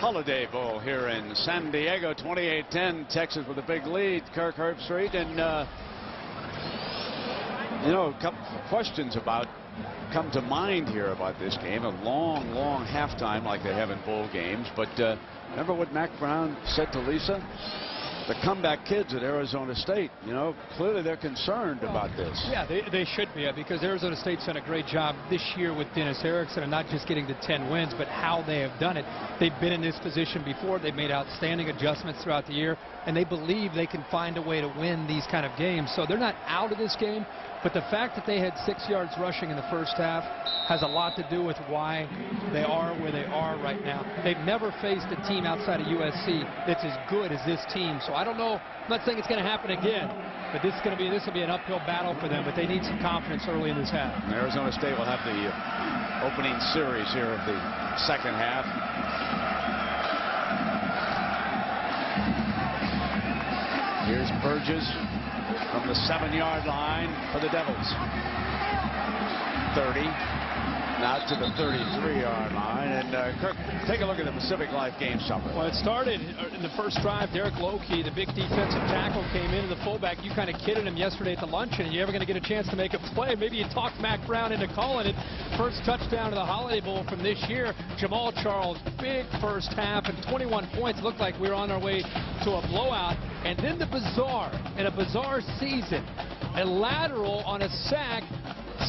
Holiday Bowl here in San Diego. 28-10, Texas with a big lead. Kirk Herbstreit, and you know, a couple questions come to mind here about this game. A long halftime like they have in bowl games. But remember what Mack Brown said to Lisa? The comeback kids at Arizona State, you know, clearly they're concerned about this. Yeah, they should be, because Arizona State's done a great job this year with Dennis Erickson, and not just getting to 10 wins, but how they have done it. They've been in this position before. They've made outstanding adjustments throughout the year, and they believe they can find a way to win these kind of games. So they're not out of this game, but the fact that they had 6 yards rushing in the first half has a lot to do with why they are where they are right now. They've never faced a team outside of USC that's as good as this team. So I don't know. I'm not saying it's going to happen again, but this will be an uphill battle for them. But they need some confidence early in this half. And Arizona State will have the opening series here of the second half. Here's Burgess from the 7-yard line for the Devils. 30. Now to the 33-yard line. And Kirk, take a look at the Pacific Life game summary. Well, it started in the first drive. Derek Lokey, the big defensive tackle, came into the fullback. You kind of kidded him yesterday at the luncheon. Are you ever going to get a chance to make a play? Maybe you talked Mack Brown into calling it. First touchdown of the Holiday Bowl from this year. Jamal Charles, big first half, and 21 points. Looked like we were on our way to a blowout. And then the bizarre, in a bizarre season, a lateral on a sack.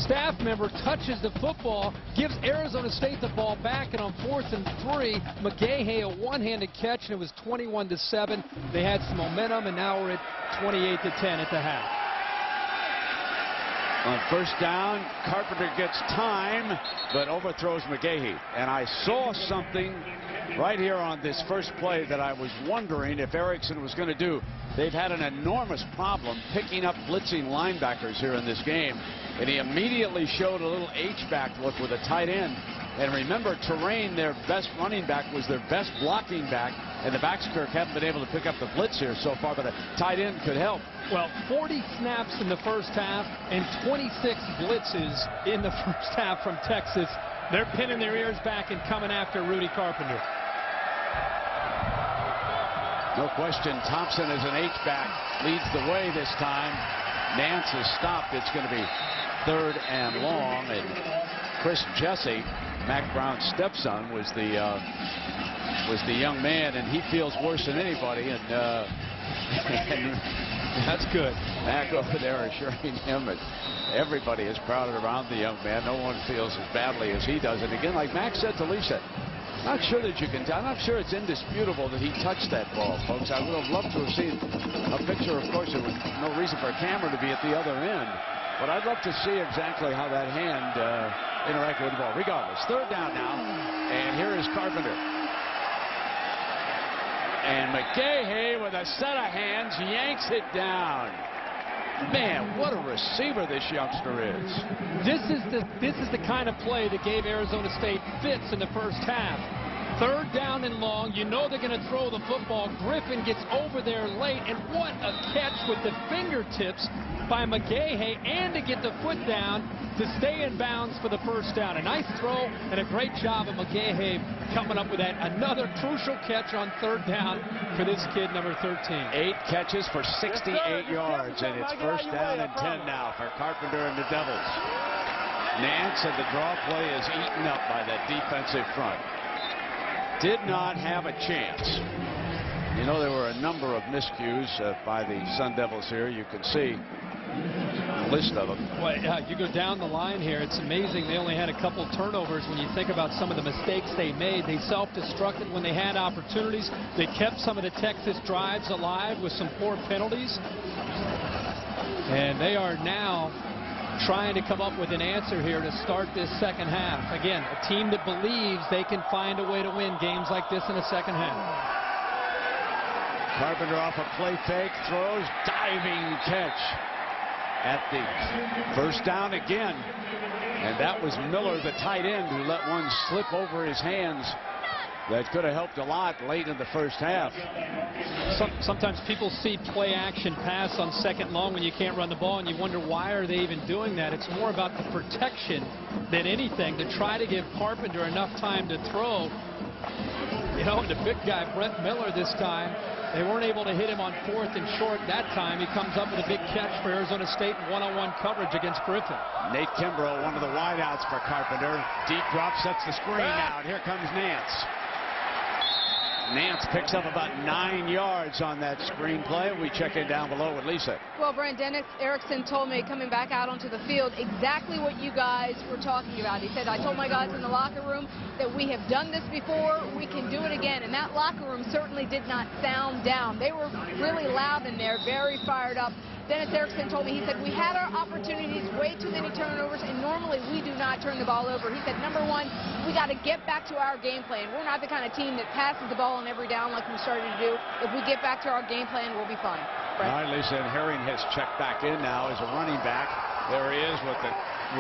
Staff member touches the football, gives Arizona State the ball back, and on 4th and 3, McGahey a one-handed catch, and it was 21-7. They had some momentum, and now we're at 28-10 at the half. On first down, Carpenter gets time, but overthrows McGahey. And I saw something right here on this first play that I was wondering if Erickson was going to do. They've had an enormous problem picking up blitzing linebackers here in this game. And he immediately showed a little H-back look with a tight end. And remember, Terrain, their best running back, was their best blocking back. And the backs, Kirk, haven't been able to pick up the blitz here so far, but a tight end could help. Well, 40 snaps in the first half and 26 blitzes in the first half from Texas. They're pinning their ears back and coming after Rudy Carpenter. No question, Thompson as an H-back leads the way this time. Nance is stopped. It's going to be 3rd and long, and Chris Jesse, Mack Brown's stepson, was the young man, and he feels worse than anybody. And that's good. Mack over there assuring him that everybody is crowded around the young man. No one feels as badly as he does. And again, like Mack said to Lisa, not sure that you can tell. I'm not sure it's indisputable that he touched that ball, folks. I would have loved to have seen a picture. Of course, there was no reason for a camera to be at the other end. But I'd love to see exactly how that hand interacted with the ball. Regardless, 3rd down now. And here is Carpenter. And McGahey with a set of hands yanks it down. Man, what a receiver this youngster is. This is the kind of play that gave Arizona State fits in the first half. 3rd down and long. You know they're going to throw the football. Griffin gets over there late, and what a catch with the fingertips by McGahey, and to get the foot down to stay in bounds for the first down. A nice throw and a great job of McGahey coming up with that. Another crucial catch on 3rd down for this kid, number 13. 8 catches for 68 yards, and it's 1st down and 10 now for Carpenter and the Devils. Nance, and the draw play is eaten up by that defensive front. Did not have a chance. You know, there were a number of miscues by the Sun Devils here. You can see a list of them. Well, you go down the line here. It's amazing they only had a couple turnovers when you think about some of the mistakes they made. They self-destructed when they had opportunities. They kept some of the Texas drives alive with some poor penalties. And they are now trying to come up with an answer here to start this second half. Again, a team that believes they can find a way to win games like this in the second half. Carpenter off a play fake, throws, diving catch at the 1st down again. And that was Miller, the tight end, who let one slip over his hands. That could have helped a lot late in the first half. Sometimes people see play action pass on 2nd and long when you can't run the ball, and you wonder why are they even doing that. It's more about the protection than anything, to try to give Carpenter enough time to throw. You know, and the big guy, Brent Miller, this time, they weren't able to hit him on 4th and short that time. He comes up with a big catch for Arizona State in one-on-one coverage against Griffin. Nate Kimbrough, one of the wideouts for Carpenter. Deep drop, sets the screen out. Here comes Nance. Nance picks up about 9 yards on that screenplay. We check in down below with Lisa. Well, Brent, Dennis Erickson told me coming back out onto the field exactly what you guys were talking about. He said, I told my guys in the locker room that we have done this before, we can do it again. And that locker room certainly did not sound down. They were really loud in there, very fired up. Dennis Erickson told me, he said, we had our opportunities, way too many turnovers, and normally we do not turn the ball over. He said, number one, we got to get back to our game plan. We're not the kind of team that passes the ball on every down like we started to do. If we get back to our game plan, we'll be fine. All right, Lisa, and Herring has checked back in now as a running back. There he is with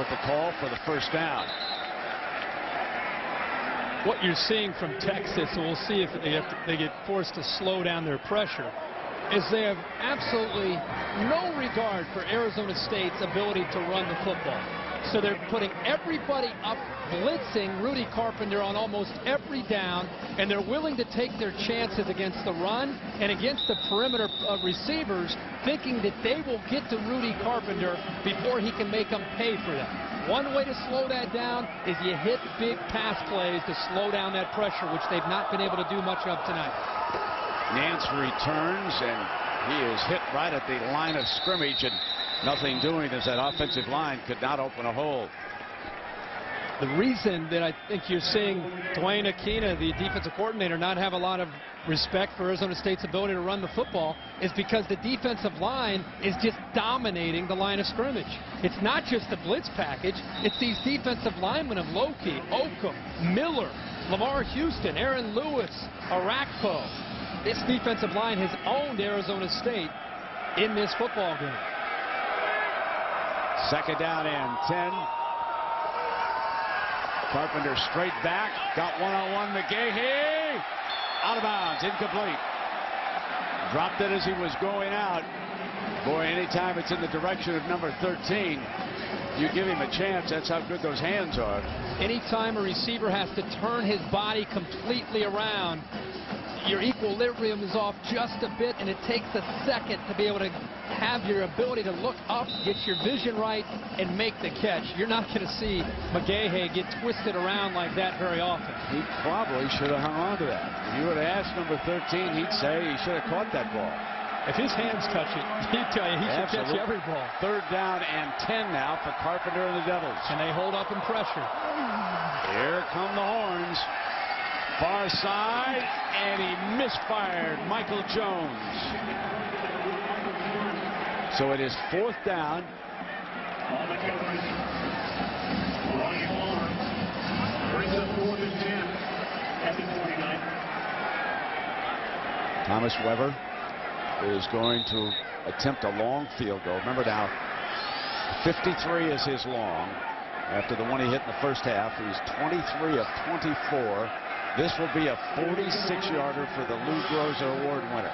the call for the first down. What you're seeing from Texas, and we'll see if they get forced to slow down their pressure, is they have absolutely no regard for Arizona State's ability to run the football. So they're putting everybody up, blitzing Rudy Carpenter on almost every down, and they're willing to take their chances against the run and against the perimeter receivers, thinking that they will get to Rudy Carpenter before he can make them pay for that. One way to slow that down is you hit big pass plays to slow down that pressure, which they've not been able to do much of tonight. Nance returns, and he is hit right at the line of scrimmage, and nothing doing as that offensive line could not open a hole. The reason that I think you're seeing Dwayne Aquina, the defensive coordinator, not have a lot of respect for Arizona State's ability to run the football is because the defensive line is just dominating the line of scrimmage. It's not just the blitz package. It's these defensive linemen of Loki, Okum, Miller, Lamar Houston, Aaron Lewis, Arakpo. This defensive line has owned Arizona State in this football game. Second down and 10. Carpenter straight back. Got one-on-one. McGahee. Out of bounds. Incomplete. Dropped it as he was going out. Boy, anytime it's in the direction of number 13, you give him a chance. That's how good those hands are. Anytime a receiver has to turn his body completely around, your equilibrium is off just a bit, and it takes a second to be able to have your ability to look up, get your vision right, and make the catch. You're not going to see McGahee get twisted around like that very often. He probably should have hung on to that. If you would have asked number 13, he'd say he should have caught that ball. If his hands touch it, he'd tell you he should catch every ball. Third down and 10 now for Carpenter and the Devils. And they hold up in pressure. Here come the horns. Far side, and he misfired Michael Jones. So it is fourth down. Thomas Weber is going to attempt a long field goal. Remember now, 53 is his long. After the one he hit in the first half, he's 23 of 24. This will be a 46-yarder for the Lou Groza Award winner.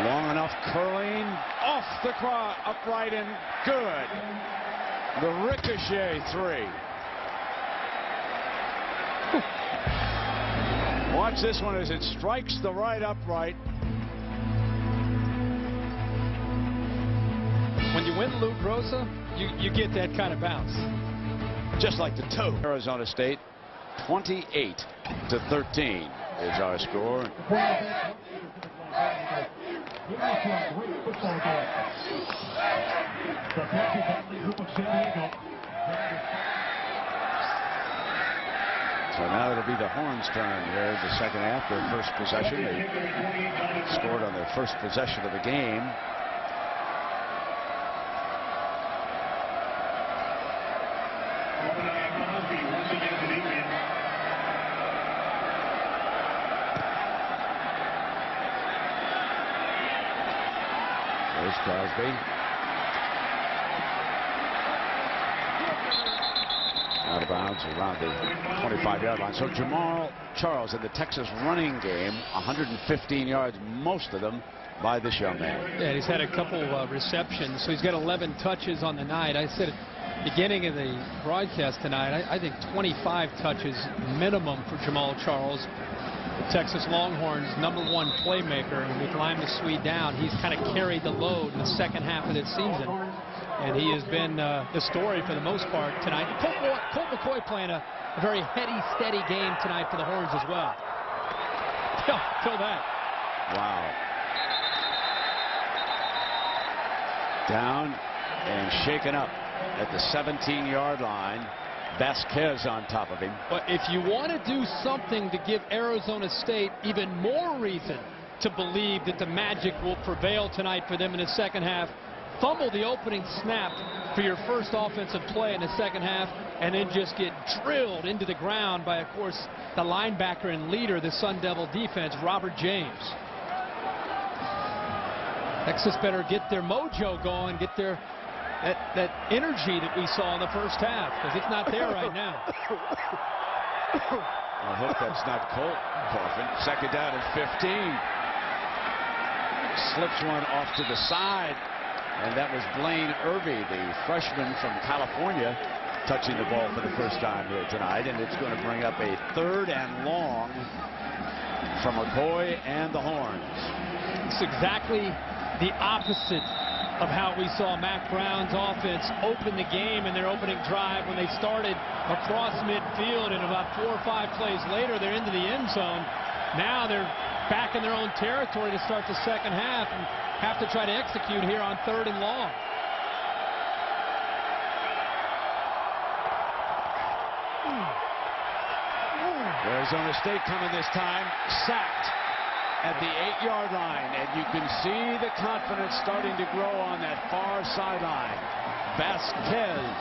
Long enough, curling off the cross, upright and good. The ricochet 3. Watch this one as it strikes the right upright. When you win Lou Groza, you get that kind of bounce. Just like the toe. Arizona State 28-13 is our score. So now it'll be the Horns' turn here in the second half. Their first possession. They scored on their first possession of the game. There's Crosby. Out of bounds around the 25-yard line. So Jamal Charles in the Texas running game, 115 yards, most of them by this young man. Yeah, he's had a couple receptions, so he's got 11 touches on the night. I said beginning of the broadcast tonight, I think 25 touches minimum for Jamaal Charles, the Texas Longhorns' #1 playmaker. And with Lima Swede down, he's kind of carried the load in the second half of this season. And he has been the story for the most part tonight. Colt McCoy playing a very heady, steady game tonight for the Horns as well. Feel that. Wow. Down and shaken up at the 17-yard line. Vasquez on top of him. But if you want to do something to give Arizona State even more reason to believe that the magic will prevail tonight for them in the second half, fumble the opening snap for your first offensive play in the second half, and then just get drilled into the ground by, of course, the linebacker and leader of the Sun Devil defense, Robert James. Texas better get their mojo going, get their that energy that we saw in the first half, because it's not there right now. I hope that's not Colt coughing. Second down and 15. Slips one off to the side, and that was Blaine Irby, the freshman from California, touching the ball for the first time here tonight, and it's going to bring up a 3rd and long from McCoy and the Horns. It's exactly the opposite of how we saw Mack Brown's offense open the game in their opening drive when they started across midfield, and about 4 or 5 plays later they're into the end zone. Now they're back in their own territory to start the second half and have to try to execute here on 3rd and long. Arizona State coming this time, sacked at the 8-yard line, and you can see the confidence starting to grow on that far sideline. Vasquez.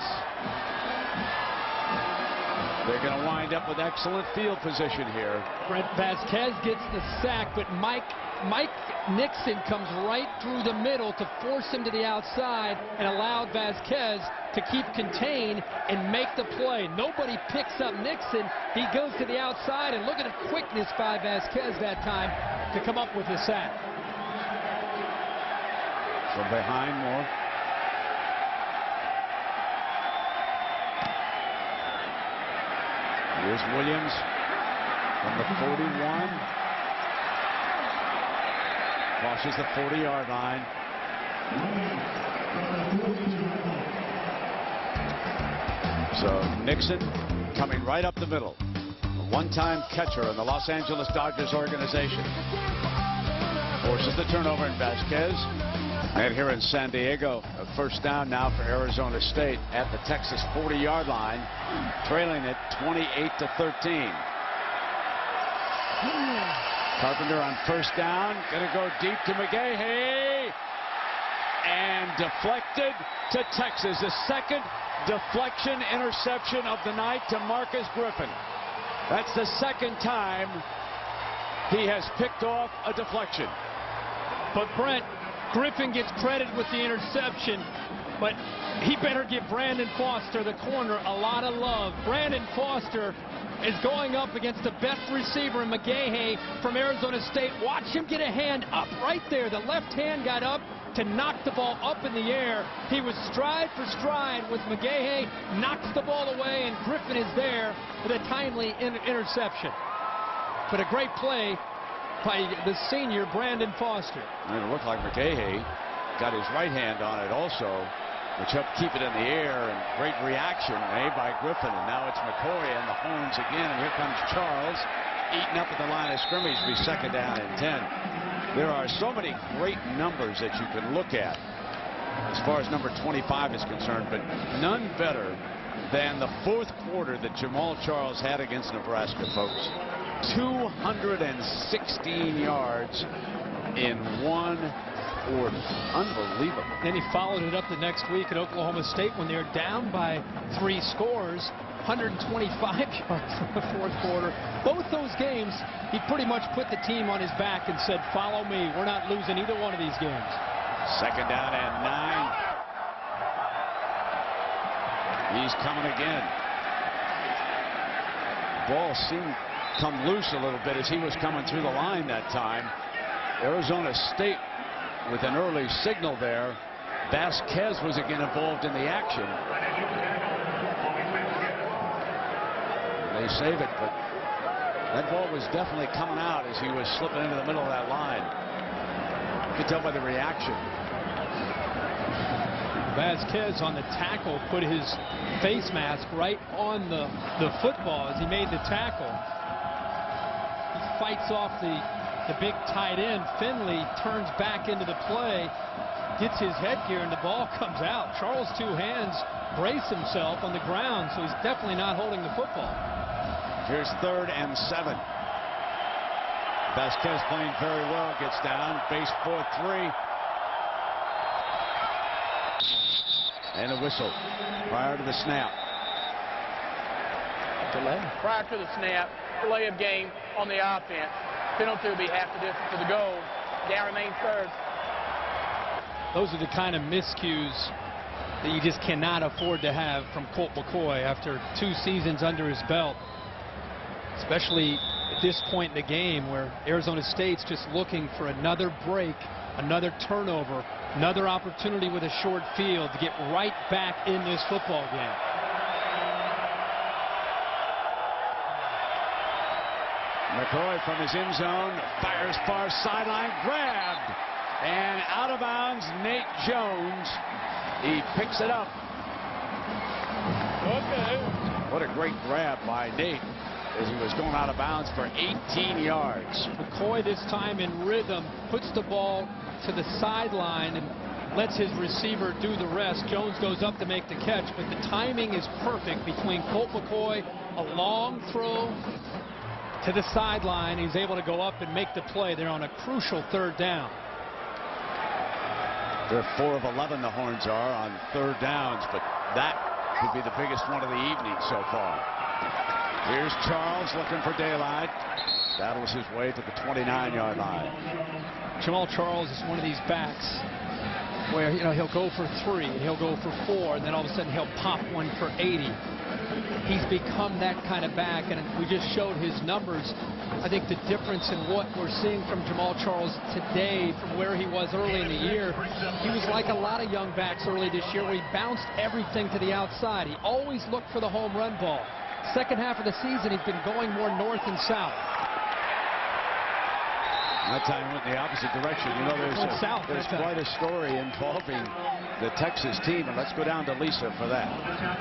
They're going to wind up with excellent field position here. Brent Vasquez gets the sack, but Mike Nixon comes right through the middle to force him to the outside and allowed Vasquez to keep contained and make the play. Nobody picks up Nixon. He goes to the outside, and look at the quickness by Vasquez that time to come up with the sack. From behind more. Here's Williams from the 41. Crosses the 40-yard line. So Nixon coming right up the middle. A one-time catcher in the Los Angeles Dodgers organization. Forces the turnover in Vasquez. And here in San Diego, a first down now for Arizona State at the Texas 40-yard line, trailing it 28-13. Carpenter on first down, going to go deep to McGahee, and deflected to Texas. The second deflection interception of the night to Marcus Griffin. That's the second time he has picked off a deflection. But Brent, Griffin gets credit with the interception, but he better give Brandon Foster, the corner, a lot of love. Brandon Foster is going up against the best receiver in McGahee from Arizona State. Watch him get a hand up right there. The left hand got up to knock the ball up in the air. He was stride for stride with McGahee, knocks the ball away, and Griffin is there with a timely interception. But a great play by the senior Brandon Foster. And it looked like McGahee got his right hand on it also, which helped keep it in the air, and great reaction made by Griffin. And now it's McCoy and the Horns again, and here comes Charles, eating up at the line of scrimmage to be second down and 10. There are so many great numbers that you can look at as far as number 25 is concerned, but none better than the fourth quarter that Jamaal Charles had against Nebraska, folks. 216 yards in one quarter. Unbelievable. Then he followed it up the next week at Oklahoma State when they're down by 3 scores. 125 yards from the fourth quarter. Both those games, he pretty much put the team on his back and said, follow me. We're not losing either one of these games. Second down and 9. He's coming again. Ball seemed come loose a little bit as he was coming through the line that time. Arizona State with an early signal there Vasquez was again involved in the action. They save it, but that ball was definitely coming out as he was slipping into the middle of that line. You could tell by the reaction. Vasquez on the tackle put his face mask right on the football as he made the tackle. He fights off the big tight end. Finley turns back into the play, gets his headgear, and the ball comes out. Charles, two hands, brace himself on the ground, so he's definitely not holding the football. Here's 3rd and 7. Vasquez playing very well, gets down, base 4-3. And a whistle prior to the snap. Delay. Prior to the snap, delay of game on the offense. Penalty will be half the distance to the goal. Down remains 3rd. Those are the kind of miscues that you just cannot afford to have from Colt McCoy after 2 seasons under his belt. Especially at this point in the game where Arizona State's just looking for another break, another turnover, another opportunity with a short field to get right back in this football game. McCoy from his end zone fires far sideline, grabbed and out of bounds. Nate Jones, he picks it up. Okay. What a great grab by Nate as he was going out of bounds for 18 yards. McCoy this time in rhythm puts the ball to the sideline and lets his receiver do the rest. Jones goes up to make the catch, but the timing is perfect between Colt McCoy, a long throw to the sideline. He's able to go up and make the play there on a crucial 3rd down. They're 4 of 11, the Horns are, on 3rd downs, but that could be the biggest one of the evening so far. Here's Charles looking for daylight. Battles his way to the 29-yard line. Jamaal Charles is one of these backs where, you know, he'll go for 3, he'll go for 4, and then all of a sudden he'll pop one for 80. He's become that kind of back, and we just showed his numbers. I think the difference in what we're seeing from Jamaal Charles today from where he was early in the year, he was like a lot of young backs early this year where he bounced everything to the outside. He always looked for the home run ball. Second half of the season, he's been going more north and south. That time went in the opposite direction. You know, there's quite a story involving the Texas team, and let's go down to Lisa for that.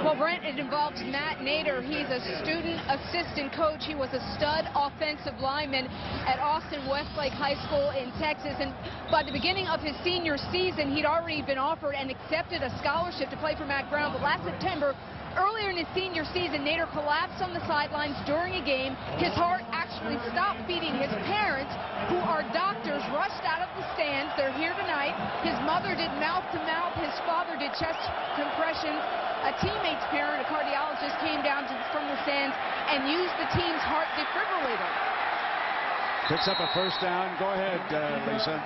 Well, Brent, it involves Matt Nader. He's a student assistant coach. He was a stud offensive lineman at Austin Westlake High School in Texas, and by the beginning of his senior season, he'd already been offered and accepted a scholarship to play for Mack Brown, but last September, earlier in his senior season, Nader collapsed on the sidelines during a game. His heart actually stopped beating. His parents, who are doctors, rushed out of the stands. They're here tonight. His mother did mouth-to-mouth. His father did chest compressions. A teammate's parent, a cardiologist, came down from the stands and used the team's heart defibrillator. Picks up a 1st down. Go ahead, Lisa.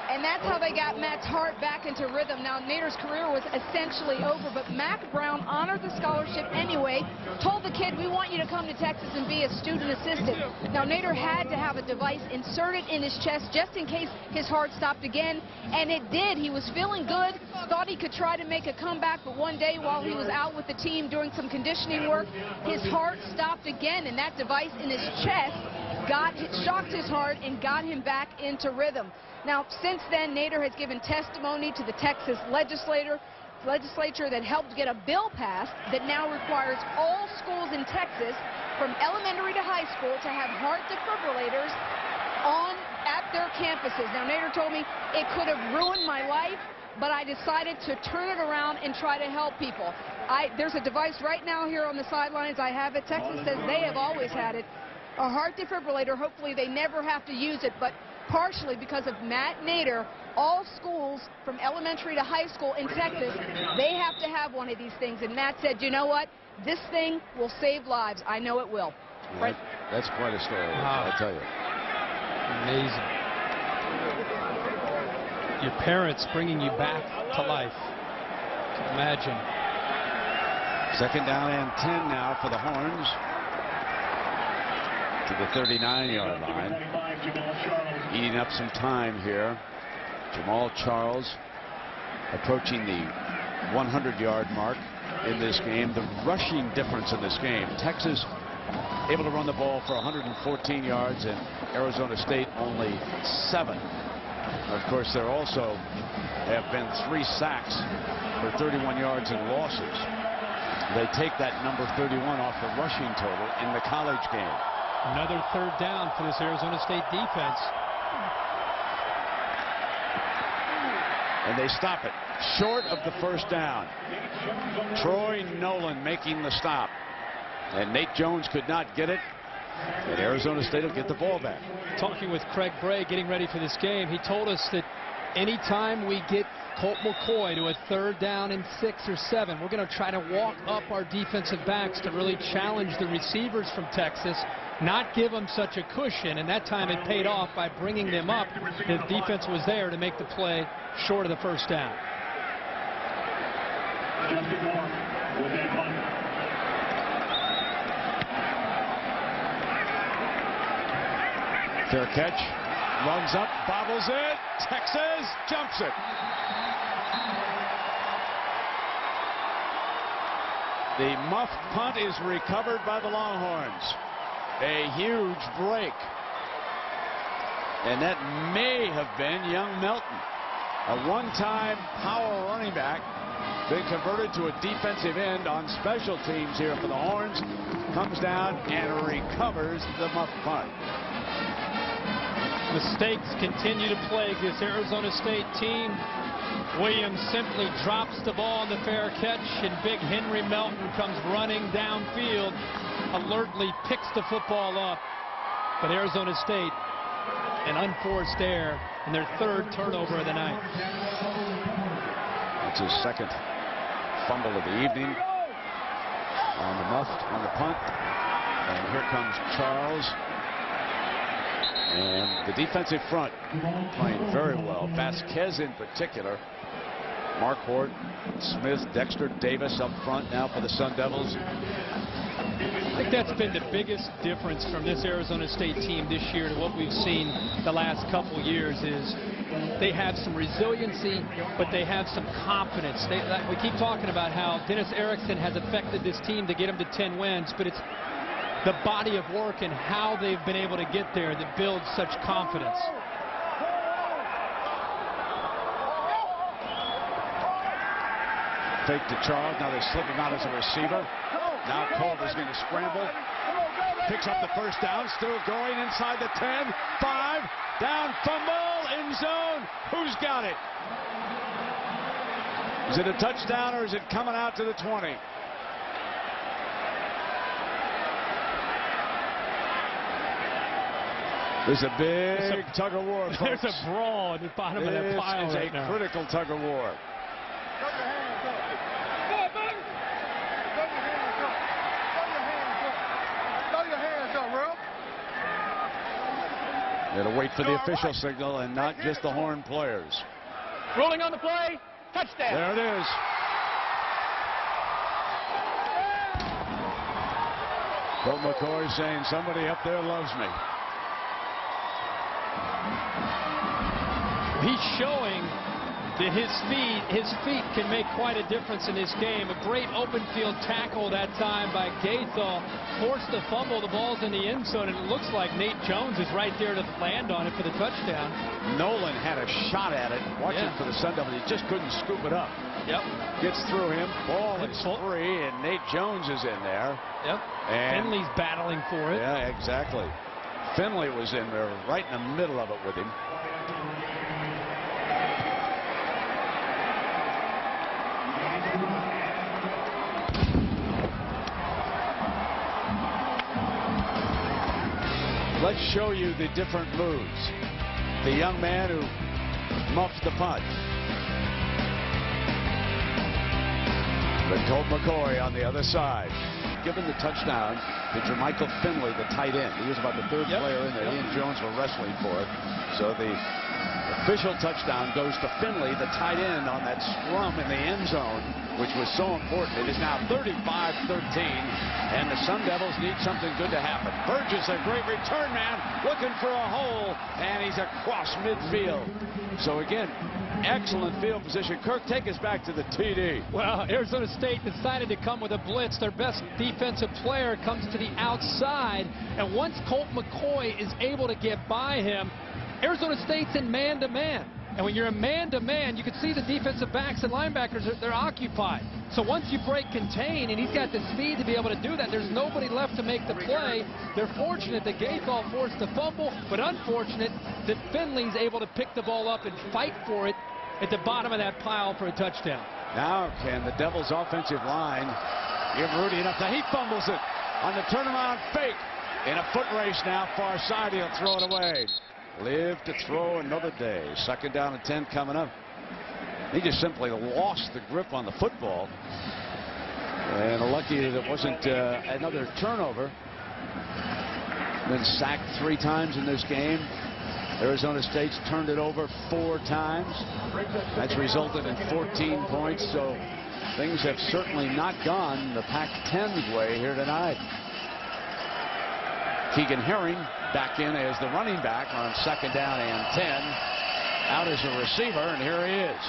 And that's how they got Matt's heart back into rhythm. Now, Nader's career was essentially over, but Mack Brown honored the scholarship anyway, told the kid, we want you to come to Texas and be a student assistant. Now, Nader had to have a device inserted in his chest just in case his heart stopped again, and it did. He was feeling good, thought he could try to make a comeback, but one day while he was out with the team doing some conditioning work, his heart stopped again, and that device in his chest shocked his heart and got him back into rhythm. Now, since then, Nader has given testimony to the Texas legislature that helped get a bill passed that now requires all schools in Texas, from elementary to high school, to have heart defibrillators at their campuses. Now, Nader told me it could have ruined my life, but I decided to turn it around and try to help people. There's a device right now here on the sidelines. I have it. Texas says they have always had it. A heart defibrillator. Hopefully they never have to use it, but partially because of Matt Nader, all schools from elementary to high school in Texas, they have to have one of these things. And Matt said, you know what? This thing will save lives. I know it will. Yeah, that's quite a story, wow. I'll tell you. Amazing. Your parents bringing you back to life. Imagine. 2nd down and 10 now for the Horns. To the 39-yard line. Eating up some time here. Jamaal Charles approaching the 100-yard mark in this game. The rushing difference in this game, Texas able to run the ball for 114 yards and Arizona State only 7. Of course, there also have been 3 sacks for 31 yards and losses. They take that number 31 off the rushing total in the college game. Another third down for this Arizona State defense. And they stop it short of the first down. Troy Nolan making the stop. And Nate Jones could not get it. And Arizona State will get the ball back. Talking with Craig Bray getting ready for this game, he told us that anytime we get Colt McCoy to a 3rd down and 6 or 7, we're going to try to walk up our defensive backs to really challenge the receivers from Texas, not give them such a cushion. And that time it paid off by bringing them up. The defense was there to make the play short of the first down. Fair catch, runs up, bobbles it, Texas jumps it. The muffed punt is recovered by the Longhorns. A huge break. And that may have been young Melton, a one-time power running back, been converted to a defensive end on special teams here for the Horns, comes down and recovers the muffed punt. Mistakes continue to plague this Arizona State team. Williams simply drops the ball on the fair catch, and big Henry Melton comes running downfield, alertly picks the football up. But Arizona State, an unforced error, and their 3rd turnover of the night. It's his 2nd fumble of the evening on the muffed, on the punt. And here comes Charles. And the defensive front playing very well. Vasquez in particular. Mark Hort, Smith, Dexter Davis up front now for the Sun Devils. I think that's been the biggest difference from this Arizona State team this year to what we've seen the last couple years is they have some resiliency, but they have some confidence. We keep talking about how Dennis Erickson has affected this team to get them to 10 wins, but it's the body of work and how they've been able to get there that builds such confidence. Fake to Charles. Now they slip him out as a receiver. Now Culver's going to scramble. Picks up the first down. Still going inside the 10. 5. Down. Fumble. End zone. Who's got it? Is it a touchdown or is it coming out to the 20? There's a big tug of war, folks. There's a brawl at the bottom of that pile right now. It's a critical tug of war. It'll wait for the official signal and not just the Horn players. Ruling on the play, touchdown. There it is. Colt McCoy saying somebody up there loves me. He's showing that his feet can make quite a difference in this game. A great open field tackle that time by Gaithel. Forced the fumble. The ball's in the end zone, and it looks like Nate Jones is right there to land on it for the touchdown. Nolan had a shot at it. Watch it for the Sun Devils. He just couldn't scoop it up. Yep. Gets through him. Ball is free, and Nate Jones is in there. Yep. And Finley's battling for it. Yeah, exactly. Finley was in there right in the middle of it with him. Let's show you the different moves. The young man who muffed the punt. But Colt McCoy on the other side. Given the touchdown to Jermichael Finley, the tight end. He was about the 3rd player in there. He and Jones were wrestling for it. So the official touchdown goes to Finley, the tight end, on that scrum in the end zone, which was so important. It is now 35-13, and the Sun Devils need something good to happen. Burgess, a great return man, looking for a hole, and he's across midfield. So again, excellent field position. Kirk, take us back to the TD. Well, Arizona State decided to come with a blitz. Their best defensive player comes to the outside, and once Colt McCoy is able to get by him, Arizona State's in man-to-man. And when you're in man-to-man, you can see the defensive backs and linebackers, they're occupied. So once you break contain, and he's got the speed to be able to do that, there's nobody left to make the play. They're fortunate that Gaethal forced the fumble, but unfortunate that Finley's able to pick the ball up and fight for it at the bottom of that pile for a touchdown. Now can the Devils' offensive line give Rudy enough time? He fumbles it on the turnaround fake. In a foot race now, far side, he'll throw it away. Live to throw another day. 2nd down and 10 coming up. He just simply lost the grip on the football. And lucky that it wasn't another turnover. Been sacked 3 times in this game. Arizona State's turned it over 4 times. That's resulted in 14 points. So things have certainly not gone the Pac-10's way here tonight. Keegan Herring back in as the running back on 2nd down and 10. Out as a receiver, and here he is.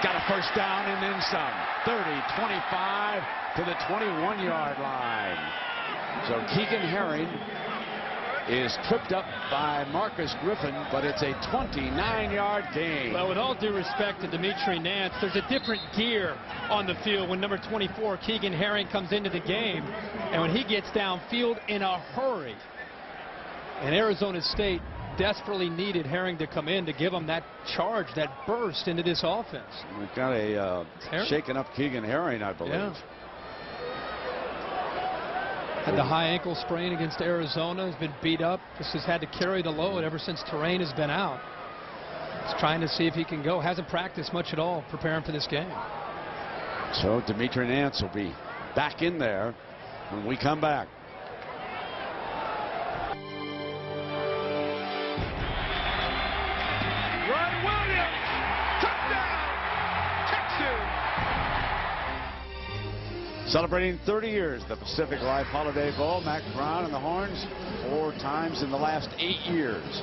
Got a first down and then some. 30, 25 to the 21-yard line. So Keegan Herring is tripped up by Marcus Griffin, but it's a 29-yard gain. Well, with all due respect to Dimitri Nance, there's a different gear on the field when number 24, Keegan Herring, comes into the game. And when he gets downfield in a hurry, and Arizona State desperately needed Herring to come in to give him that charge, that burst into this offense. We've got a shaken up Keegan Herring, I believe. Yeah. Had the high ankle sprain against Arizona, has been beat up, just has had to carry the load ever since Terrain has been out. He's trying to see if he can go. Hasn't practiced much at all preparing for this game. So Dimitri Nance will be back in there when we come back. Ron Williams, touchdown, Texas. Celebrating 30 years, the Pacific Life Holiday Bowl. Mac Brown and the Horns 4 times in the last 8 years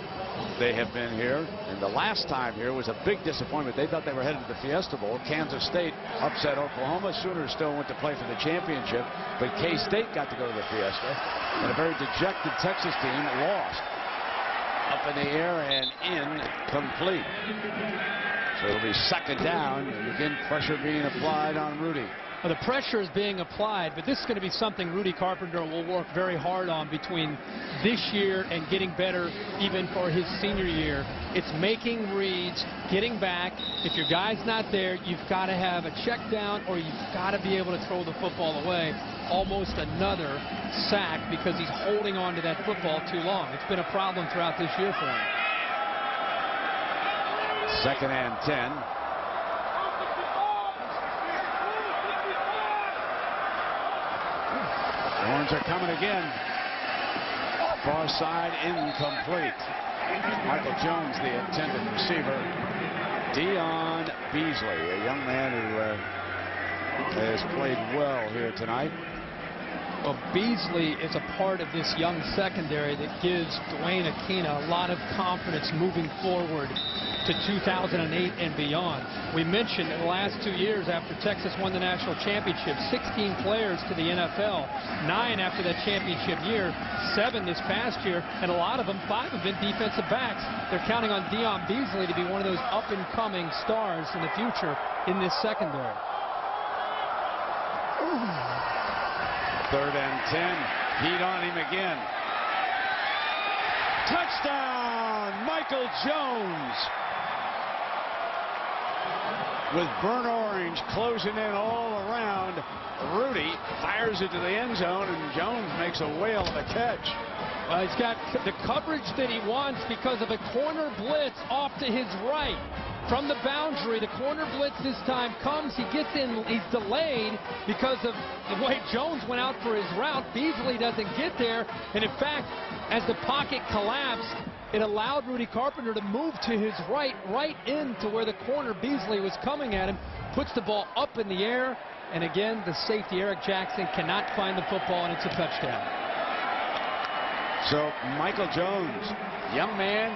they have been here. And the last time here was a big disappointment. They thought they were headed to the Fiesta Bowl. Kansas State upset Oklahoma. Sooners still went to play for the championship, but K-State got to go to the Fiesta. And a very dejected Texas team lost. Up in the air and incomplete. So it'll be 2nd down, and again pressure being applied on Rudy. Well, the pressure is being applied, but this is going to be something Rudy Carpenter will work very hard on between this year and getting better even for his senior year. It's making reads, getting back. If your guy's not there, you've got to have a check down, or you've got to be able to throw the football away. Almost another sack because he's holding on to that football too long. It's been a problem throughout this year for him. 2nd and 10. Horns are coming again. Far side incomplete. Michael Jones, the intended receiver. Dion Beasley, a young man who has played well here tonight. Well, Beasley is a part of this young secondary that gives Dwayne Aquina a lot of confidence moving forward to 2008 and beyond. We mentioned in the last 2 years after Texas won the national championship, 16 players to the NFL, 9 after that championship year, 7 this past year, and a lot of them, 5 have been defensive backs. They're counting on Dion Beasley to be one of those up-and-coming stars in the future in this secondary. 3rd and 10. Heat on him again. Touchdown, Michael Jones. With burnt orange closing in all around, Rudy fires it to the end zone, and Jones makes a whale of a catch. He's got the coverage that he wants because of a corner blitz off to his right. From the boundary, the corner blitz this time comes. He gets in. He's delayed because of the way Jones went out for his route. Beasley doesn't get there. And in fact, as the pocket collapsed, it allowed Rudy Carpenter to move to his right into where the corner Beasley was coming at him. Puts the ball up in the air. And again, the safety, Eric Jackson, cannot find the football, and it's a touchdown. So Michael Jones, young man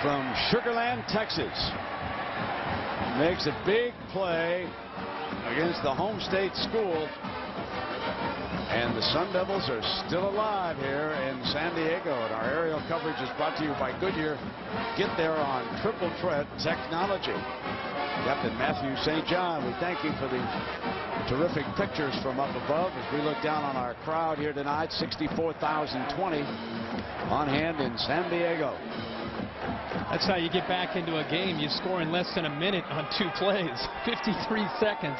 from Sugar Land, Texas, makes a big play against the home state school. And the Sun Devils are still alive here in San Diego. And our aerial coverage is brought to you by Goodyear. Get there on triple threat technology. Captain Matthew St. John, we thank you for the terrific pictures from up above as we look down on our crowd here tonight. 64,020 on hand in San Diego. That's how you get back into a game. You score in less than a minute on 2 plays. 53 seconds.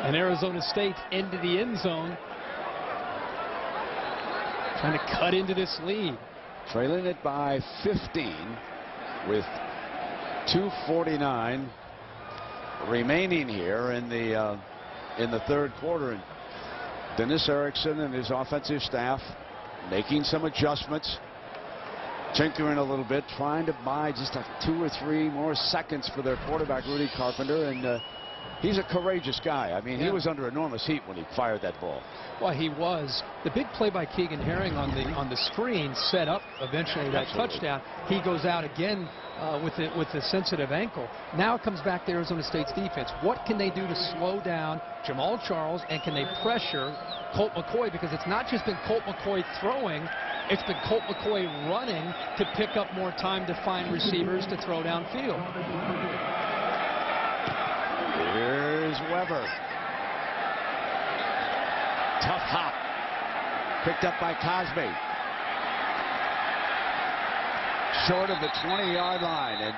And Arizona State's into the end zone, trying to cut into this lead. Trailing it by 15 with 2:49 remaining here in the third quarter. And Dennis Erickson and his offensive staff making some adjustments, tinkering a little bit, trying to buy just 2 or 3 more seconds for their quarterback, Rudy Carpenter. And he's a courageous guy. I mean, he was under enormous heat when he fired that ball. Well, he was. The big play by Keegan Herring on the screen set up eventually that touchdown. He goes out again with the sensitive ankle. Now it comes back to Arizona State's defense. What can they do to slow down Jamal Charles, and can they pressure Colt McCoy? Because it's not just been Colt McCoy throwing, it's been Colt McCoy running to pick up more time to find receivers to throw downfield. Here's Weber. Tough hop. Picked up by Cosby. Short of the 20-yard line. And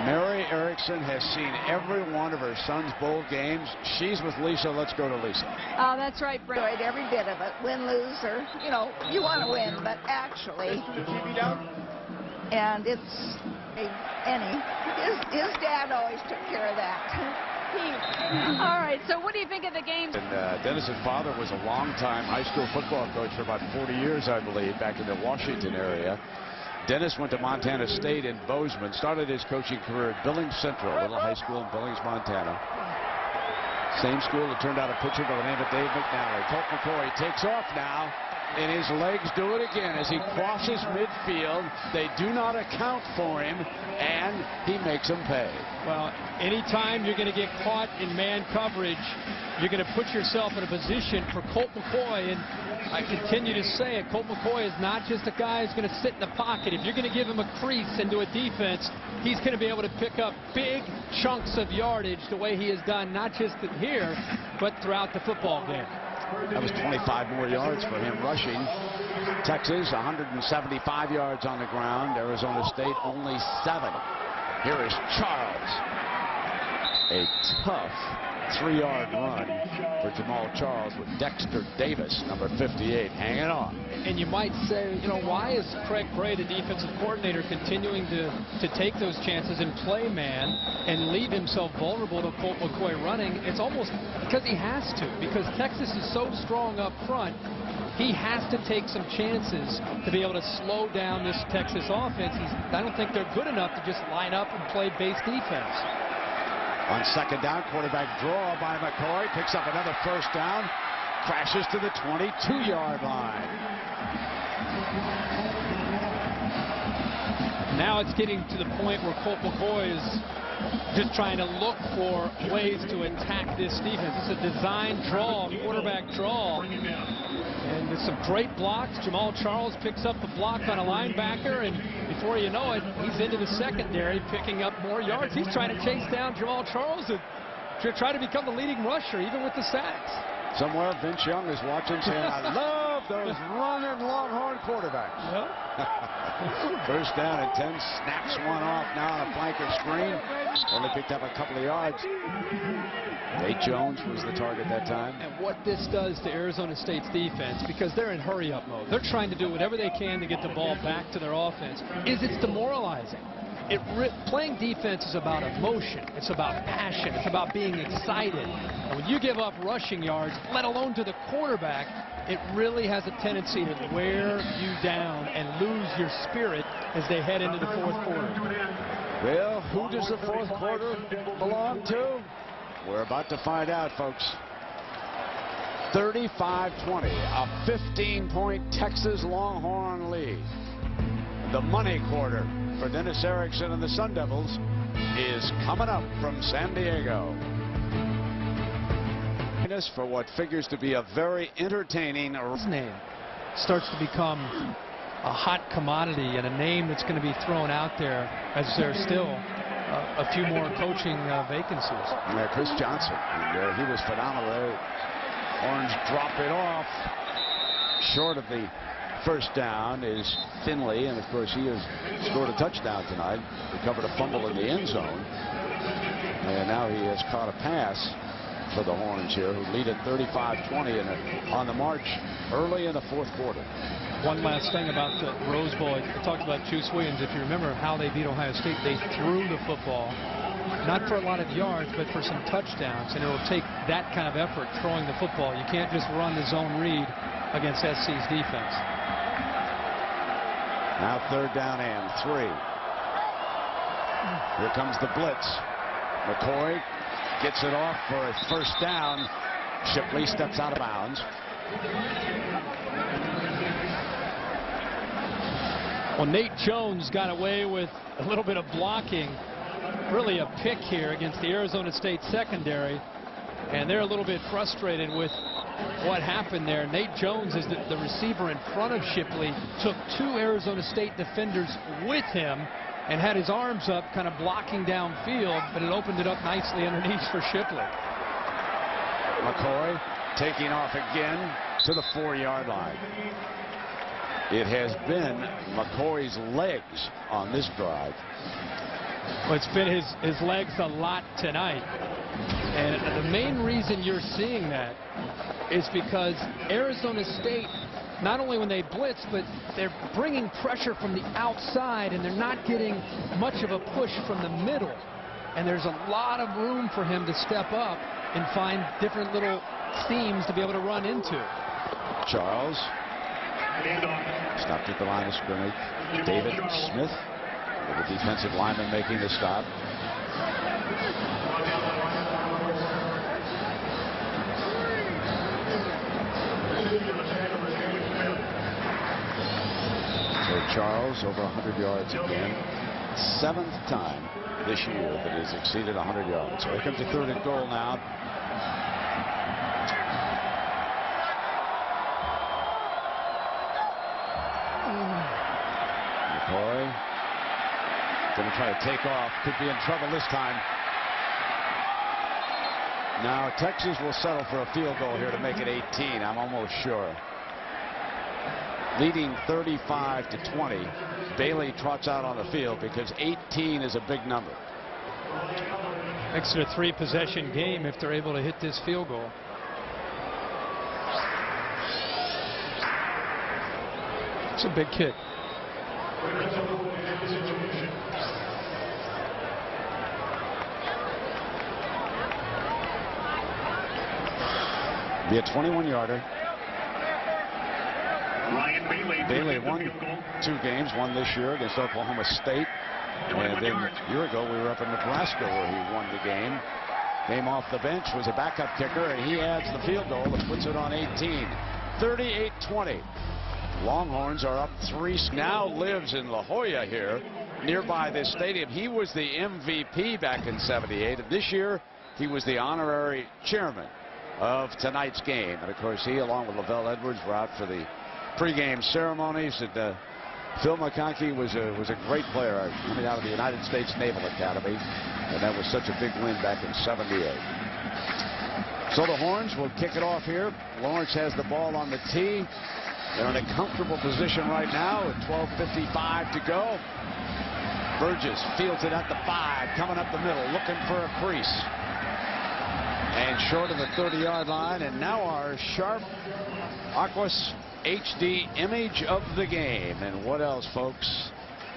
Mary Erickson has seen every one of her son's bowl games. She's with Lisa. Let's go to Lisa. Oh, that's right, Brent. Every bit of it. Win, lose, or, you know, you want to win, but actually. And it's his dad always took care of that. All right, so what do you think of the game? And Dennis's father was a longtime high school football coach for about 40 years, I believe, back in the Washington area. Dennis went to Montana State in Bozeman, started his coaching career at Billings Central, a little high school in Billings, Montana. Same school that turned out a pitcher by the name of Dave McNally. Colt McCoy takes off now, and his legs do it again as he crosses midfield. They do not account for him, and he makes them pay. Well, anytime you're going to get caught in man coverage, you're going to put yourself in a position for Colt McCoy. And I continue to say it, Colt McCoy is not just a guy who's going to sit in the pocket. If you're going to give him a crease into a defense, he's going to be able to pick up big chunks of yardage the way he has done, not just here, but throughout the football game. That was 25 more yards for him rushing. Texas, 175 yards on the ground. Arizona State, only 7. Here is Charles. A tough 3-yard run for Jamal Charles with Dexter Davis, number 58, hanging on. And you might say, you know, why is Craig Bray, the defensive coordinator, continuing to take those chances and play man and leave himself vulnerable to Colt McCoy running? It's almost because he has to, because Texas is so strong up front. He has to take some chances to be able to slow down this Texas offense. I don't think they're good enough to just line up and play base defense. On second down, quarterback draw by McCoy, picks up another first down, crashes to the 22-yard line. Now it's getting to the point where Colt McCoy is just trying to look for ways to attack this defense. It's a design draw, quarterback draw. And there's some great blocks. Jamal Charles picks up the block on a linebacker, and before you know it, he's into the secondary picking up more yards. He's trying to chase down Jamal Charles and try to become the leading rusher, even with the sacks. Somewhere Vince Young is watching saying, I love those running Longhorn quarterbacks. Yeah. First down and 10, snaps one off now on a flanker screen. Only picked up a couple of yards. Nate Jones was the target that time. And what this does to Arizona State's defense, because they're in hurry-up mode, they're trying to do whatever they can to get the ball back to their offense, is it's demoralizing. Playing defense is about emotion. It's about passion. It's about being excited. And when you give up rushing yards, let alone to the quarterback, it really has a tendency to wear you down and lose your spirit as they head into the fourth quarter. Well, who does the fourth quarter belong to? We're about to find out, folks. 35-20, a 15-point Texas Longhorn lead. The money quarter for Dennis Erickson and the Sun Devils is coming up from San Diego. For what figures to be a very entertaining. His name starts to become a hot commodity and a name that's going to be thrown out there as there's still a few more coaching vacancies. Yeah, Chris Johnson, and, he was phenomenal. Orange drop it off short of the first down is Finley, and of course he has scored a touchdown tonight. Recovered a fumble in the end zone, and now he has caught a pass for the Horns here, who lead at 35-20 on the march early in the fourth quarter. One last thing about the Rose Bowl. I talked about Juice Williams. If you remember how they beat Ohio State, they threw the football, not for a lot of yards, but for some touchdowns, and it will take that kind of effort throwing the football. You can't just run the zone read against SC's defense. Now third down and 3. Here comes the blitz. McCoy gets it off for a first down. Shipley steps out of bounds. Well, Nate Jones got away with a little bit of blocking. Really a pick here against the Arizona State secondary. And they're a little bit frustrated with what happened there. Nate Jones is the receiver in front of Shipley. Took 2 Arizona State defenders with him and had his arms up kind of blocking downfield, but it opened it up nicely underneath for Shipley. McCoy taking off again to the 4-yard line. It has been McCoy's legs on this drive. Well, it's been his legs a lot tonight. And the main reason you're seeing that is because Arizona State, not only when they blitz, but they're bringing pressure from the outside, and they're not getting much of a push from the middle. And there's a lot of room for him to step up and find different little seams to be able to run into. Charles stopped at the line of scrimmage. David Smith, the defensive lineman, making the stop. So Charles over 100 yards again. 7th time this year that has exceeded 100 yards. So here comes the 3rd and goal now. McCoy going to try to take off. Could be in trouble this time. Now Texas will settle for a field goal here to make it 18. I'm almost sure. Leading 35-20. Bailey trots out on the field because 18 is a big number. Makes it a 3-possession game if they're able to hit this field goal. It's a big kick. Be a 21-yarder. Bailey won 2 games, one this year against Oklahoma State, and then a year ago we were up in Nebraska where he won the game. Came off the bench, was a backup kicker, and he adds the field goal and puts it on 18. 38-20. Longhorns are up 3. Now lives in La Jolla here, nearby this stadium. He was the MVP back in '78, and this year he was the honorary chairman of tonight's game. And of course he, along with Lavelle Edwards, were out for the pregame ceremonies. And Phil McConkey was a great player coming out of the United States Naval Academy, and that was such a big win back in '78. So the Horns will kick it off here. Lawrence has the ball on the tee. They're in a comfortable position right now with 12:55 to go. Burgess fields it at the 5, coming up the middle, looking for a crease. And short of the 30-yard line, and now our sharp Aquas HD image of the game. And what else, folks,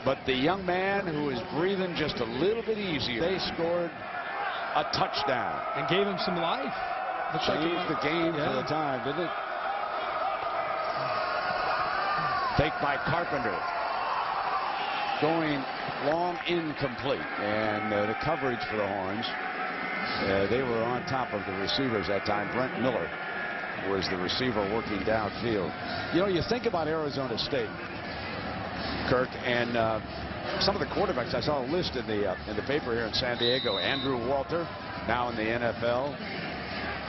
but the young man who is breathing just a little bit easier. They scored a touchdown. And gave him some life. Changed the game for the time, didn't it? Take by Carpenter. Going long, incomplete. And the coverage for the Horns, they were on top of the receivers that time. Brent Miller was the receiver working downfield. You know, you think about Arizona State, Kirk, and some of the quarterbacks. I saw a list in the paper here in San Diego. Andrew Walter, now in the NFL.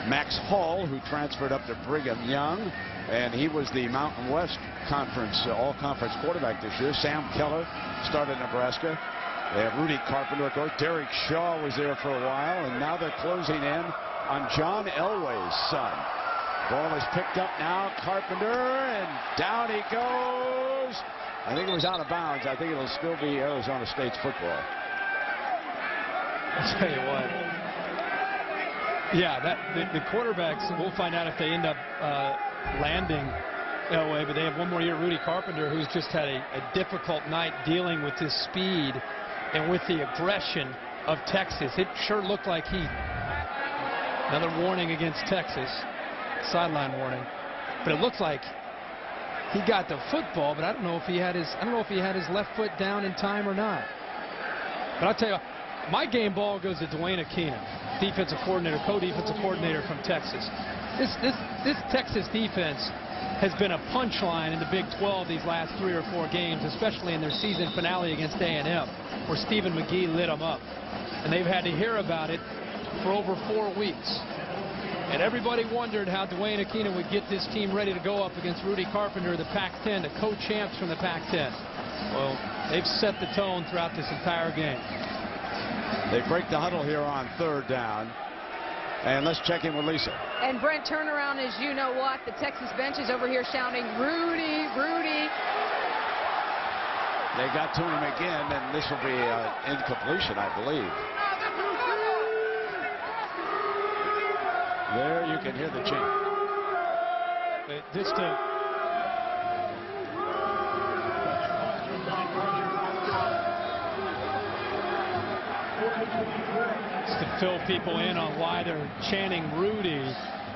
Max Hall, who transferred up to Brigham Young, and he was the Mountain West Conference all-conference quarterback this year. Sam Keller started at Nebraska. They have Rudy Carpenter, of course. Derek Shaw was there for a while, and now they're closing in on John Elway's son. Ball is picked up now. Carpenter, and down he goes. I think it was out of bounds. I think it'll still be Arizona State's football. I'll tell you what. Yeah, the quarterbacks, we'll find out if they end up landing Elway, but they have one more year. Rudy Carpenter, who's just had a difficult night dealing with his speed and with the aggression of Texas. It sure looked like another warning against Texas, sideline warning, but it looked like he got the football, but I don't know if he had his left foot down in time or not. But I'll tell you, my game ball goes to Dwayne Aquino, defensive coordinator, co-defensive coordinator from Texas. This Texas defense has been a punchline in the Big 12 these last 3 or 4 games, especially in their season finale against A&M, where Stephen McGee lit them up. And they've had to hear about it for over 4 weeks. And everybody wondered how Dwayne Aquino would get this team ready to go up against Rudy Carpenter, the Pac-10, the co-champs from the Pac-10. Well, they've set the tone throughout this entire game. They break the huddle here on 3rd down. And let's check in with Lisa. And Brent, turnaround is you know what. The Texas bench is over here shouting, Rudy, Rudy. They got to him again, and this will be incompletion, I believe. There you can hear the chant. To fill people in on why they're chanting Rudy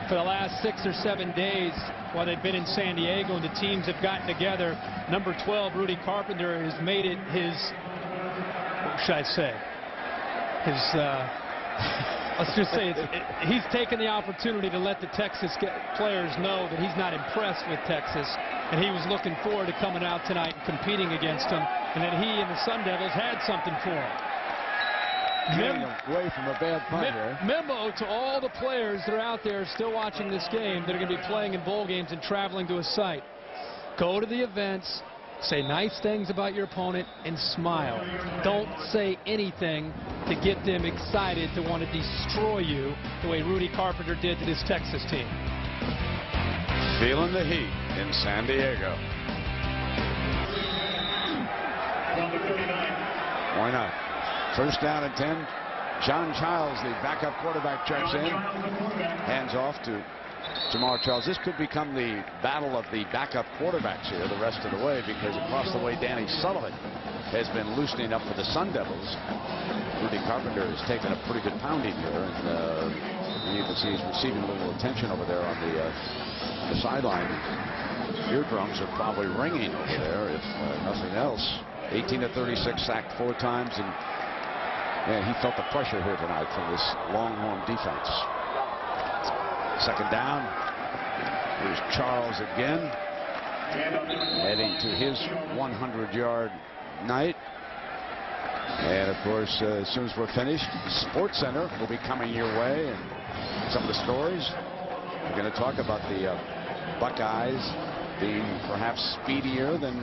for the last 6 or 7 days while they've been in San Diego and the teams have gotten together. Number 12, Rudy Carpenter, has made it his, what should I say, let's just say he's taken the opportunity to let the Texas players know that he's not impressed with Texas, and he was looking forward to coming out tonight and competing against them, and that he and the Sun Devils had something for him. Getting away from a bad punt here. Memo to all the players that are out there still watching this game that are going to be playing in bowl games and traveling to a site. Go to the events, say nice things about your opponent, and smile. Don't say anything to get them excited to want to destroy you the way Rudy Carpenter did to this Texas team. Feeling the heat in San Diego. Why not? 1st down and 10. John Childs, the backup quarterback, checks in. Hands off to Jamar Charles. This could become the battle of the backup quarterbacks here the rest of the way, because across the way Danny Sullivan has been loosening up for the Sun Devils. Rudy Carpenter has taken a pretty good pounding here, and you can see he's receiving a little attention over there on the sideline. Eardrums are probably ringing over there, if nothing else. 18 of 36, sacked 4 times, and he felt the pressure here tonight from this Longhorn defense. 2nd down. Here's Charles again, heading to his 100-yard night. And of course, as soon as we're finished, Sports Center will be coming your way, and some of the stories. We're going to talk about the Buckeyes being perhaps speedier than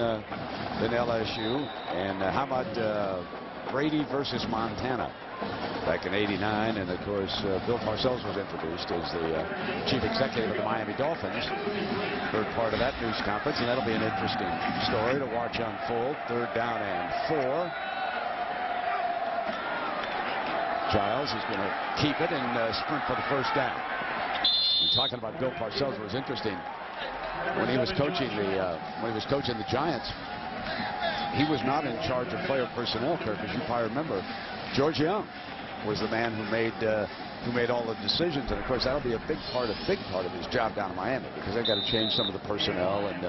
LSU, and how about Brady versus Montana back in '89, and of course Bill Parcells was introduced as the chief executive of the Miami Dolphins. 3rd part of that news conference, and that'll be an interesting story to watch unfold. 3rd down and 4. Giles is going to keep it and sprint for the 1st down. And talking about Bill Parcells, was interesting when he was coaching the Giants. He was not in charge of player personnel, Kirk, as you probably remember. George Young was the man who made all the decisions, and of course that'll be a big part of his job down in Miami, because they've got to change some of the personnel and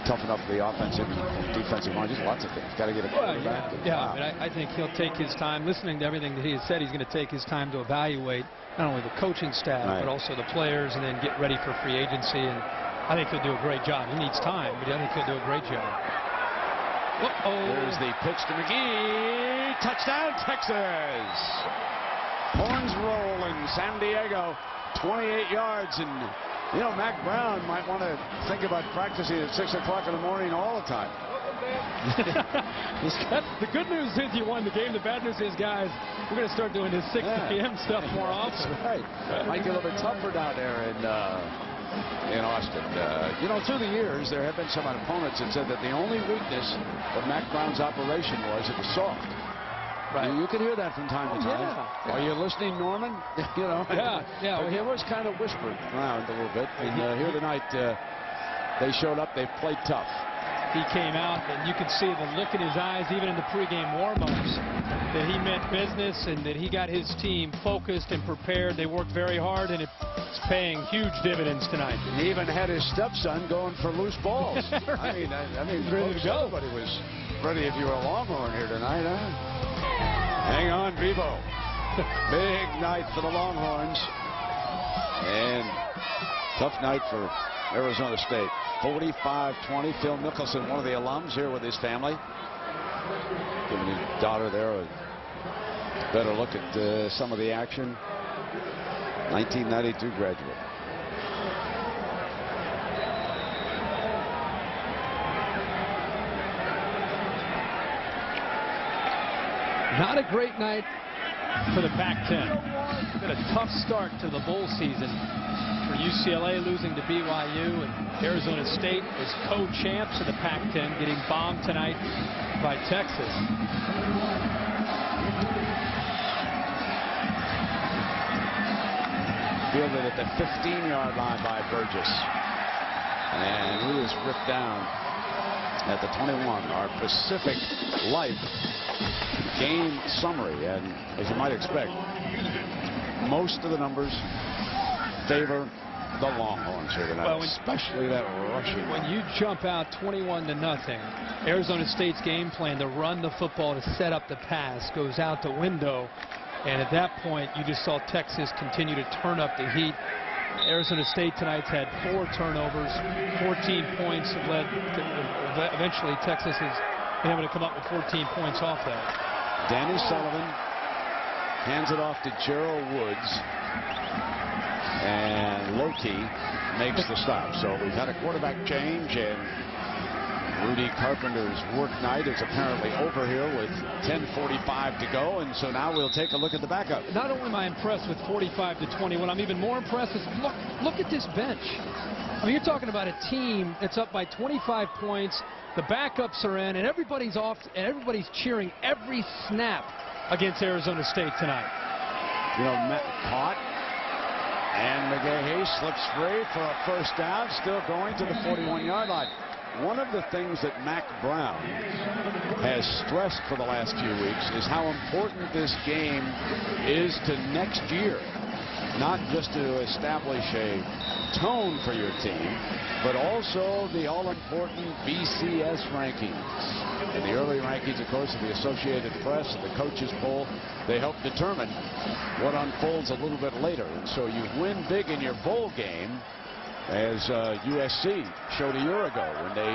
toughen up the offensive and defensive line. Just lots of things. Got to get a quarterback. Yeah, but I think he'll take his time. Listening to everything that he has said, he's going to take his time to evaluate not only the coaching staff, but also the players, and then get ready for free agency. And I think he'll do a great job. He needs time, but I think he'll do a great job. There's the pitch to McGee. Touchdown, Texas. Horns roll in San Diego. 28 yards. And, you know, Mac Brown might want to think about practicing at 6 o'clock in the morning all the time. The good news is you won the game. The bad news is, guys, we're going to start doing this 6 p.m. stuff more often. That's right. Might get a little bit tougher down there in Austin. You know, through the years, there have been some opponents that said that the only weakness of Mac Brown's operation was it was soft. Right. You can hear that from time to time. Yeah. Are you listening, Norman? You know. Yeah. It was kind of whispered around a little bit. And here tonight, they showed up. They played tough. He came out, and you could see the look in his eyes, even in the pregame warm-ups, that he meant business and that he got his team focused and prepared. They worked very hard, and it's paying huge dividends tonight. He even had his stepson going for loose balls. Right. I mean, ready to go. Everybody was ready if you were a Longhorn here tonight, huh? Hang on, Bevo. Big night for the Longhorns. And tough night for Arizona State. 45-20. Phil Mickelson, one of the alums, here with his family. Giving his daughter there a better look at some of the action. 1992 graduate. Not a great night for the Pac-10. Been a tough start to the bowl season for UCLA, losing to BYU, and Arizona State was co-champs of the Pac-10, getting bombed tonight by Texas. Fielded at the 15-yard line by Burgess, and he was ripped down at the 21. Our Pacific Life game summary, and as you might expect, most of the numbers favor the Longhorns here tonight, well, especially that rushing. When you jump out 21-0, Arizona State's game plan to run the football to set up the pass goes out the window, and at that point you just saw Texas continue to turn up the heat. Arizona State tonight's had 4 turnovers, 14 points led to, eventually Texas has been able to come up with 14 points off that. Danny Sullivan hands it off to Gerald Woods, and Loki makes the stop. So we've had a quarterback change, and Rudy Carpenter's work night is apparently over here with 10:45 to go, and so now we'll take a look at the backup. Not only am I impressed with 45-20, what I'm even more impressed is look at this bench. I mean, you're talking about a team that's up by 25 points. The backups are in, and everybody's off, and everybody's cheering every snap against Arizona State tonight. You know, Matt caught, and McGahee slips free for a first down, still going to the 41-yard line. One of the things that Mac Brown has stressed for the last few weeks is how important this game is to next year. Not just to establish a tone for your team, but also the all-important BCS rankings. And the early rankings, of course, of the Associated Press and the coaches poll, they help determine what unfolds a little bit later. And so you win big in your bowl game, as USC showed a year ago when they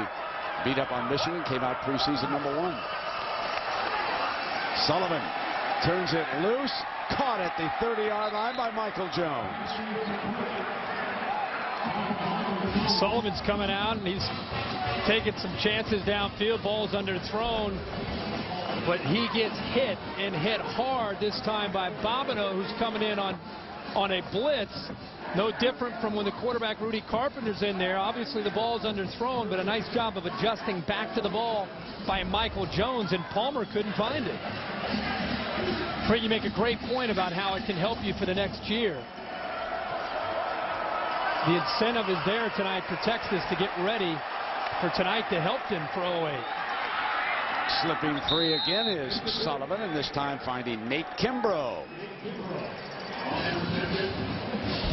beat up on Michigan, came out preseason #1. Sullivan turns it loose, caught at the 30-yard line by Michael Jones. Sullivan's coming out, and he's taking some chances downfield. Ball's underthrown, but he gets hit, and hit hard this time by Bobineau, who's coming in on a blitz. No different from when the quarterback Rudy Carpenter's in there. Obviously the ball's underthrown, but a nice job of adjusting back to the ball by Michael Jones, and Palmer couldn't find it. Frank, you make a great point about how it can help you for the next year. The incentive is there tonight for Texas to get ready for tonight to help them for 08. Slipping free again is Sullivan, and this time finding Nate Kimbrough.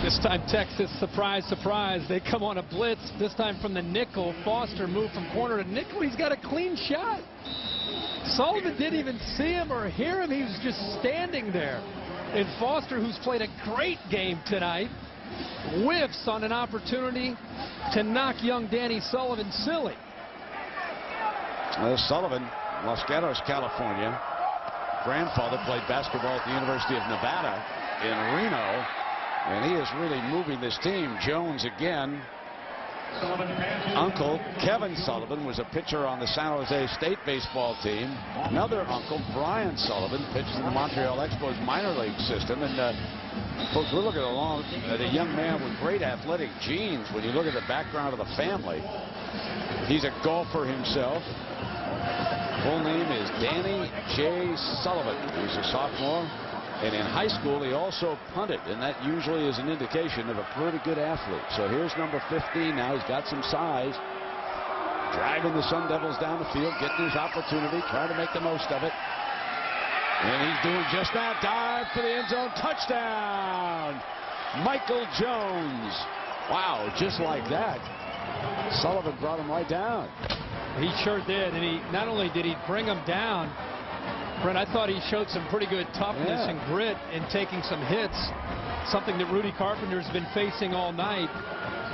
This time Texas, surprise, surprise, they come on a blitz, this time from the nickel. Foster moved from corner to nickel. He's got a clean shot. Sullivan didn't even see him or hear him. He was just standing there. And Foster, who's played a great game tonight, whiffs on an opportunity to knock young Danny Sullivan silly. Sullivan, Los Gatos, California. Grandfather played basketball at the University of Nevada in Reno, and he is really moving this team. Jones again. Uncle Kevin Sullivan was a pitcher on the San Jose State baseball team. Another uncle, Brian Sullivan, pitched in the Montreal Expos minor league system. And folks, we're looking at a young man with great athletic genes. When you look at the background of the family, he's a golfer himself. Full name is Danny J. Sullivan. He's a sophomore. And in high school, he also punted, and that usually is an indication of a pretty good athlete. So here's number 15 now. He's got some size. Driving the Sun Devils down the field, getting his opportunity, trying to make the most of it. And he's doing just that. Dive for the end zone. Touchdown! Michael Jones. Wow, just like that. Sullivan brought him right down. He sure did. And not only did he bring him down, Brent, I thought he showed some pretty good toughness and grit in taking some hits, something that Rudy Carpenter's been facing all night.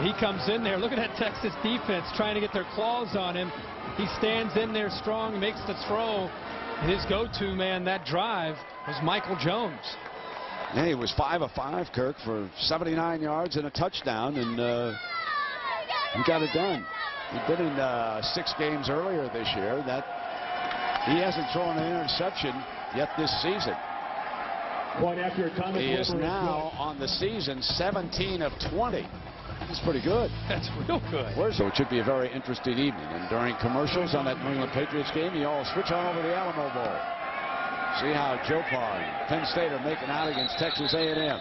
He comes in there. Look at that Texas defense trying to get their claws on him. He stands in there strong, makes the throw. His go-to man that drive was Michael Jones. Yeah, he was 5 of 5, Kirk, for 79 yards and a touchdown, and he got it done. He'd been in 6 games earlier this year. He hasn't thrown an interception yet this season. He is now on the season 17 of 20. That's pretty good. That's real good. So it should be a very interesting evening. And during commercials on that New England Patriots game, you all switch on over to the Alamo Bowl. See how Joe Parr and Penn State are making out against Texas A&M.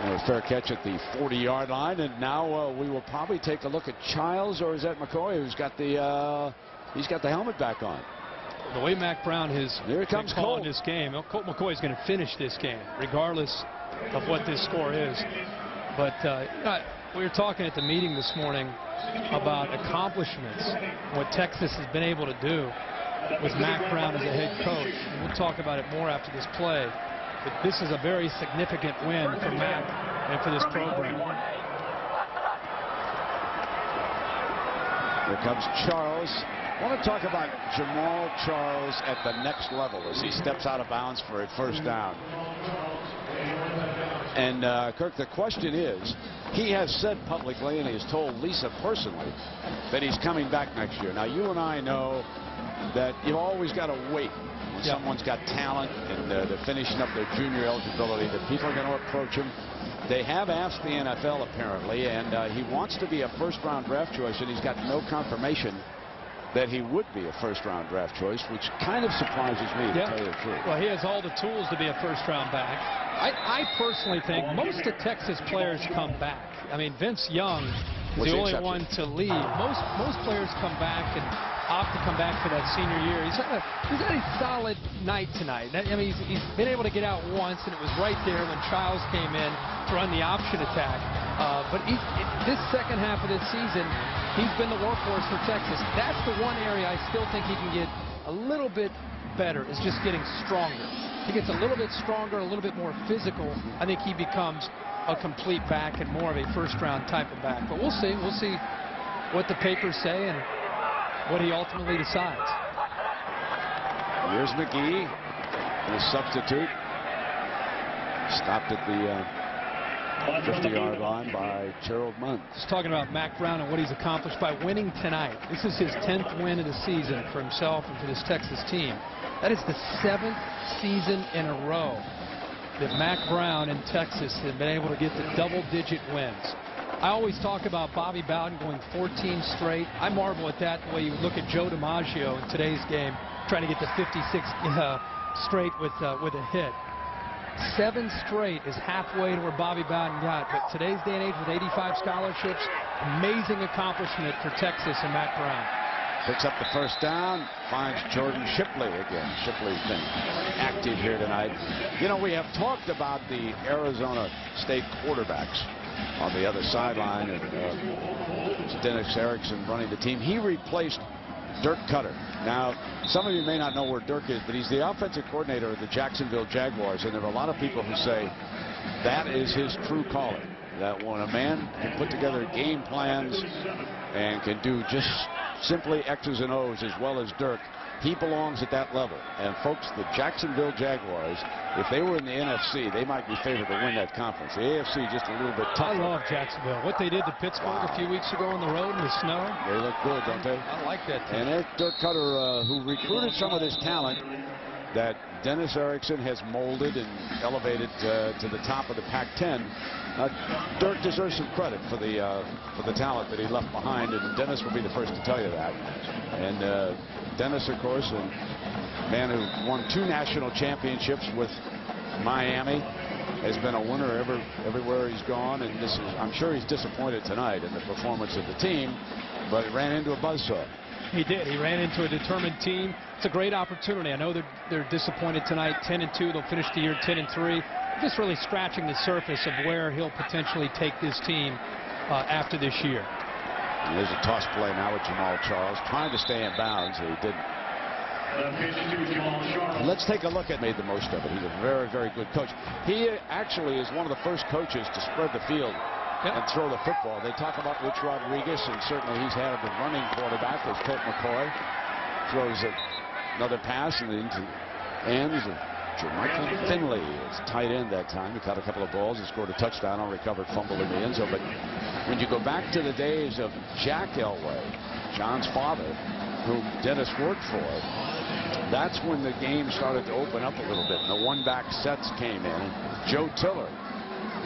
A fair catch at the 40-yard line, and now we will probably take a look at Childs, or is that McCoy, who's got the he's got the helmet back on. The way Mac Brown has been calling this game, Colt McCoy is going to finish this game, regardless of what this score is. But we were talking at the meeting this morning about accomplishments, what Texas has been able to do with Mac Brown as a head coach. And we'll talk about it more after this play. But this is a very significant win for Mac and for this program. Here comes Charles. I want to talk about Jamal Charles at the next level as he steps out of bounds for a first down. And Kirk, the question is, he has said publicly, and he has told Lisa personally, that he's coming back next year. Now, you and I know that you've always got to wait. When someone's got talent and they're finishing up their junior eligibility, that people are going to approach him. They have asked the NFL, apparently, and he wants to be a first-round draft choice, and he's got no confirmation that he would be a first-round draft choice, which kind of surprises me, to tell you the truth. Well, he has all the tools to be a first-round back. I personally think most of Texas players come back. I mean, Vince Young is the only one to leave. Most players come back and opt to come back for that senior year. He's had a solid night tonight. I mean, he's been able to get out once, and it was right there when Childs came in to run the option attack. But this second half of this season, he's been the workhorse for Texas. That's the one area I still think he can get a little bit better, is just getting stronger. He gets a little bit stronger, a little bit more physical. I think he becomes a complete back and more of a first-round type of back. But we'll see. We'll see what the papers say and what he ultimately decides. Here's McGee, the substitute. Stopped at the 50-yard line by Gerald Munn. Just talking about Mac Brown and what he's accomplished by winning tonight. This is his 10th win of the season for himself and for this Texas team. That is the 7th season in a row that Mac Brown and Texas have been able to get to double-digit wins. I always talk about Bobby Bowden going 14 straight. I marvel at that, the way you look at Joe DiMaggio in today's game, trying to get to 56 straight with a hit. 7 straight is halfway to where Bobby Bowden got. But today's day and age with 85 scholarships, amazing accomplishment for Texas and Mac Brown. Picks up the first down, finds Jordan Shipley again. Shipley's been active here tonight. You know, we have talked about the Arizona State quarterbacks on the other sideline, and Dennis Erickson running the team. He replaced Dirk Cutter. Now, some of you may not know where Dirk is, but he's the offensive coordinator of the Jacksonville Jaguars, and there are a lot of people who say that is his true calling, that when a man can put together game plans and can do just simply X's and O's as well as Dirk. He belongs at that level. And folks, the Jacksonville Jaguars, if they were in the NFC, they might be favored to win that conference. The AFC just a little bit tougher. I love Jacksonville. What they did to Pittsburgh a few weeks ago on the road in the snow. They look good, don't they? I like that team. And Dirk Cutter, who recruited some of this talent that Dennis Erickson has molded and elevated to the top of the Pac-10. Dirk deserves some credit for the talent that he left behind, and Dennis will be the first to tell you that. And Dennis, of course, a man who won 2 national championships with Miami, has been a winner everywhere he's gone, and I'm sure he's disappointed tonight in the performance of the team, but it ran into a buzzsaw. He did. He ran into a determined team. It's a great opportunity. I know they're disappointed tonight, 10-2. They'll finish the year 10-3. Just really scratching the surface of where he'll potentially take this team after this year. And there's a toss play now with Jamal Charles, trying to stay in bounds, and he didn't. Let's take a look at made the most of it. He's a very, very good coach. He actually is one of the first coaches to spread the field and throw the football. They talk about Rich Rodriguez, and certainly he's had a running quarterback as Colt McCoy throws another pass and into ends. Michael Finley is tight end that time. He caught a couple of balls and scored a touchdown on a recovered fumble in the end zone. But when you go back to the days of Jack Elway, John's father, whom Dennis worked for, that's when the game started to open up a little bit. And the one-back sets came in. Joe Tiller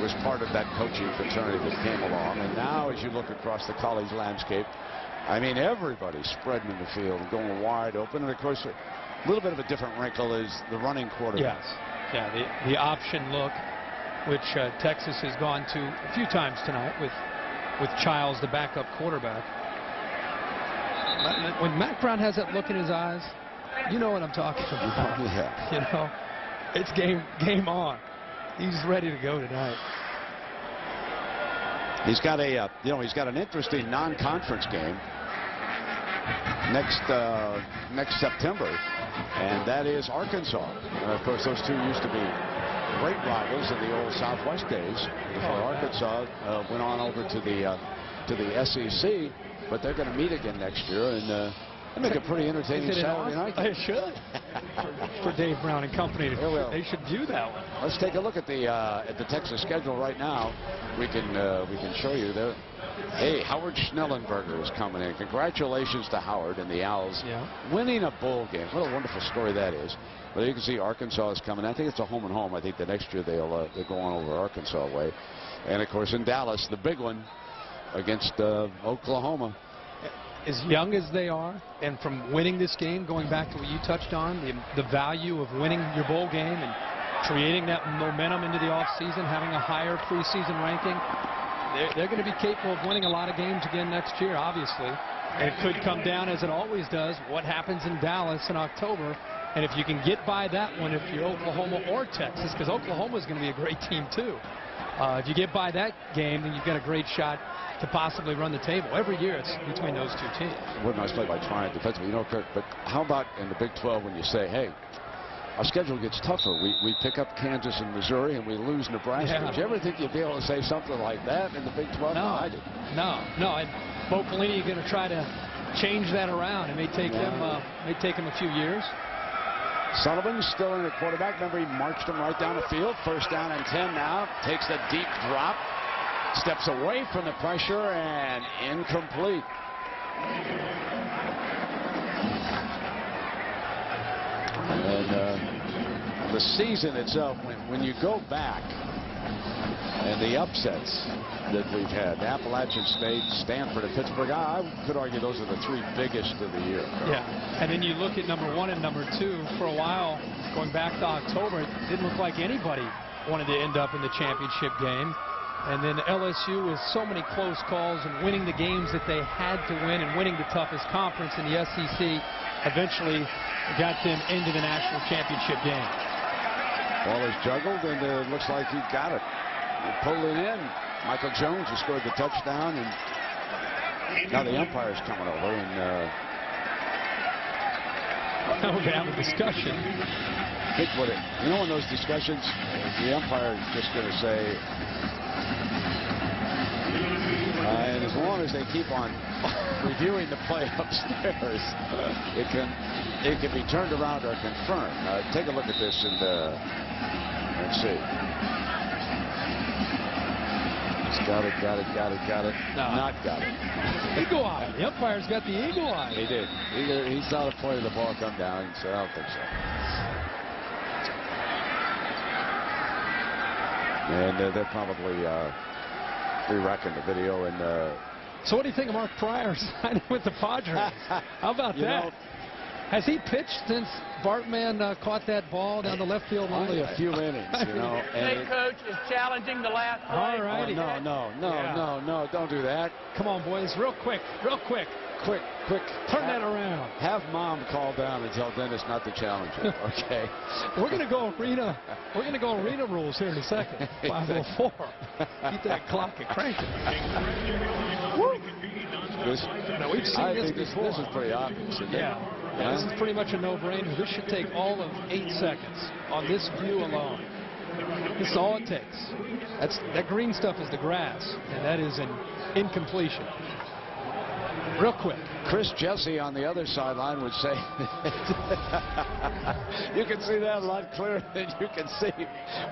was part of that coaching fraternity that came along. And now as you look across the college landscape, I mean, everybody's spreading in the field and going wide open. And, of course, a little bit of a different wrinkle is the running quarterback. Yes. Yeah, the option look, which Texas has gone to a few times tonight with Childs, the backup quarterback. When Mac Brown has that look in his eyes, you know what I'm talking about. Yeah. You know, it's game on. He's ready to go tonight. He's got he's got an interesting non-conference game next September, and that is Arkansas. Of course, those two used to be great rivals in the old Southwest days before Arkansas went on over to the SEC. But they're going to meet again next year, and make a pretty entertaining Saturday night. It should. for Dave Brown and company. They should view that one. Let's take a look at the Texas schedule right now. We can show you there. Hey, Howard Schnellenberger is coming in. Congratulations to Howard and the Owls winning a bowl game. What a wonderful story that is. But you can see Arkansas is coming. I think it's a home and home. I think the next year they're going over Arkansas way. And of course in Dallas, the big one against Oklahoma. As young as they are, and from winning this game, going back to what you touched on, the value of winning your bowl game and creating that momentum into the offseason, having a higher preseason ranking, they're going to be capable of winning a lot of games again next year, obviously. And it could come down, as it always does, what happens in Dallas in October. And if you can get by that one, if you're Oklahoma or Texas, because Oklahoma is going to be a great team too. If you get by that game, then you've got a great shot to possibly run the table. Every year it's between those two teams. What a nice play by Triant defensively. You know, Kirk, but how about in the Big 12 when you say, hey, our schedule gets tougher. We pick up Kansas and Missouri and we lose Nebraska. Did you ever think you'd be able to say something like that in the Big 12? No, I didn't. No. And Bo Pelini going to try to change that around. It may take them a few years. Sullivan's still in at quarterback. Remember, he marched him right down the field. First down and 10 now. Takes a deep drop. Steps away from the pressure and incomplete. And the season itself, when you go back and the upsets that we've had, Appalachian State, Stanford, and Pittsburgh, I could argue those are the three biggest of the year. Yeah, and then you look at number 1 and number 2. For a while, going back to October, it didn't look like anybody wanted to end up in the championship game. And then LSU with so many close calls and winning the games that they had to win and winning the toughest conference in the SEC eventually got them into the national championship game. Ball is juggled, and it looks like he got it. He pulled it in. Michael Jones has scored the touchdown, and now the umpire's coming over. And now we're going to have a discussion. I think you know, in those discussions, the umpire is just going to say, And as long as they keep on reviewing the play upstairs, it can be turned around or confirmed. Take a look at this and let's see. He's got it. No. Not got it. Eagle eye. The umpire's got the eagle eye. He did. He saw the play of the ball come down and said, I don't think so. And they're probably re-recking the video. And so what do you think of Mark Pryor signing with the Padres? How about that? Has he pitched since Bartman caught that ball down the left field line? Only a few innings, you know. State coach is challenging the last play. All right. No, don't do that. Come on, boys, real quick. Quick. Turn that around. Have Mom call down and tell Dennis not to challenge him, okay? We're going to go arena. We're going to go arena rules here in a second. 5:04. Keep that clock at cranking. Woo. We've seen this before. This is pretty obvious, isn't it? Yeah, this is pretty much a no-brainer. This should take all of 8 seconds on this view alone. This is all it takes. That green stuff is the grass, and that is an incompletion. Real quick. Chris Jesse on the other sideline would say, you can see that a lot clearer than you can see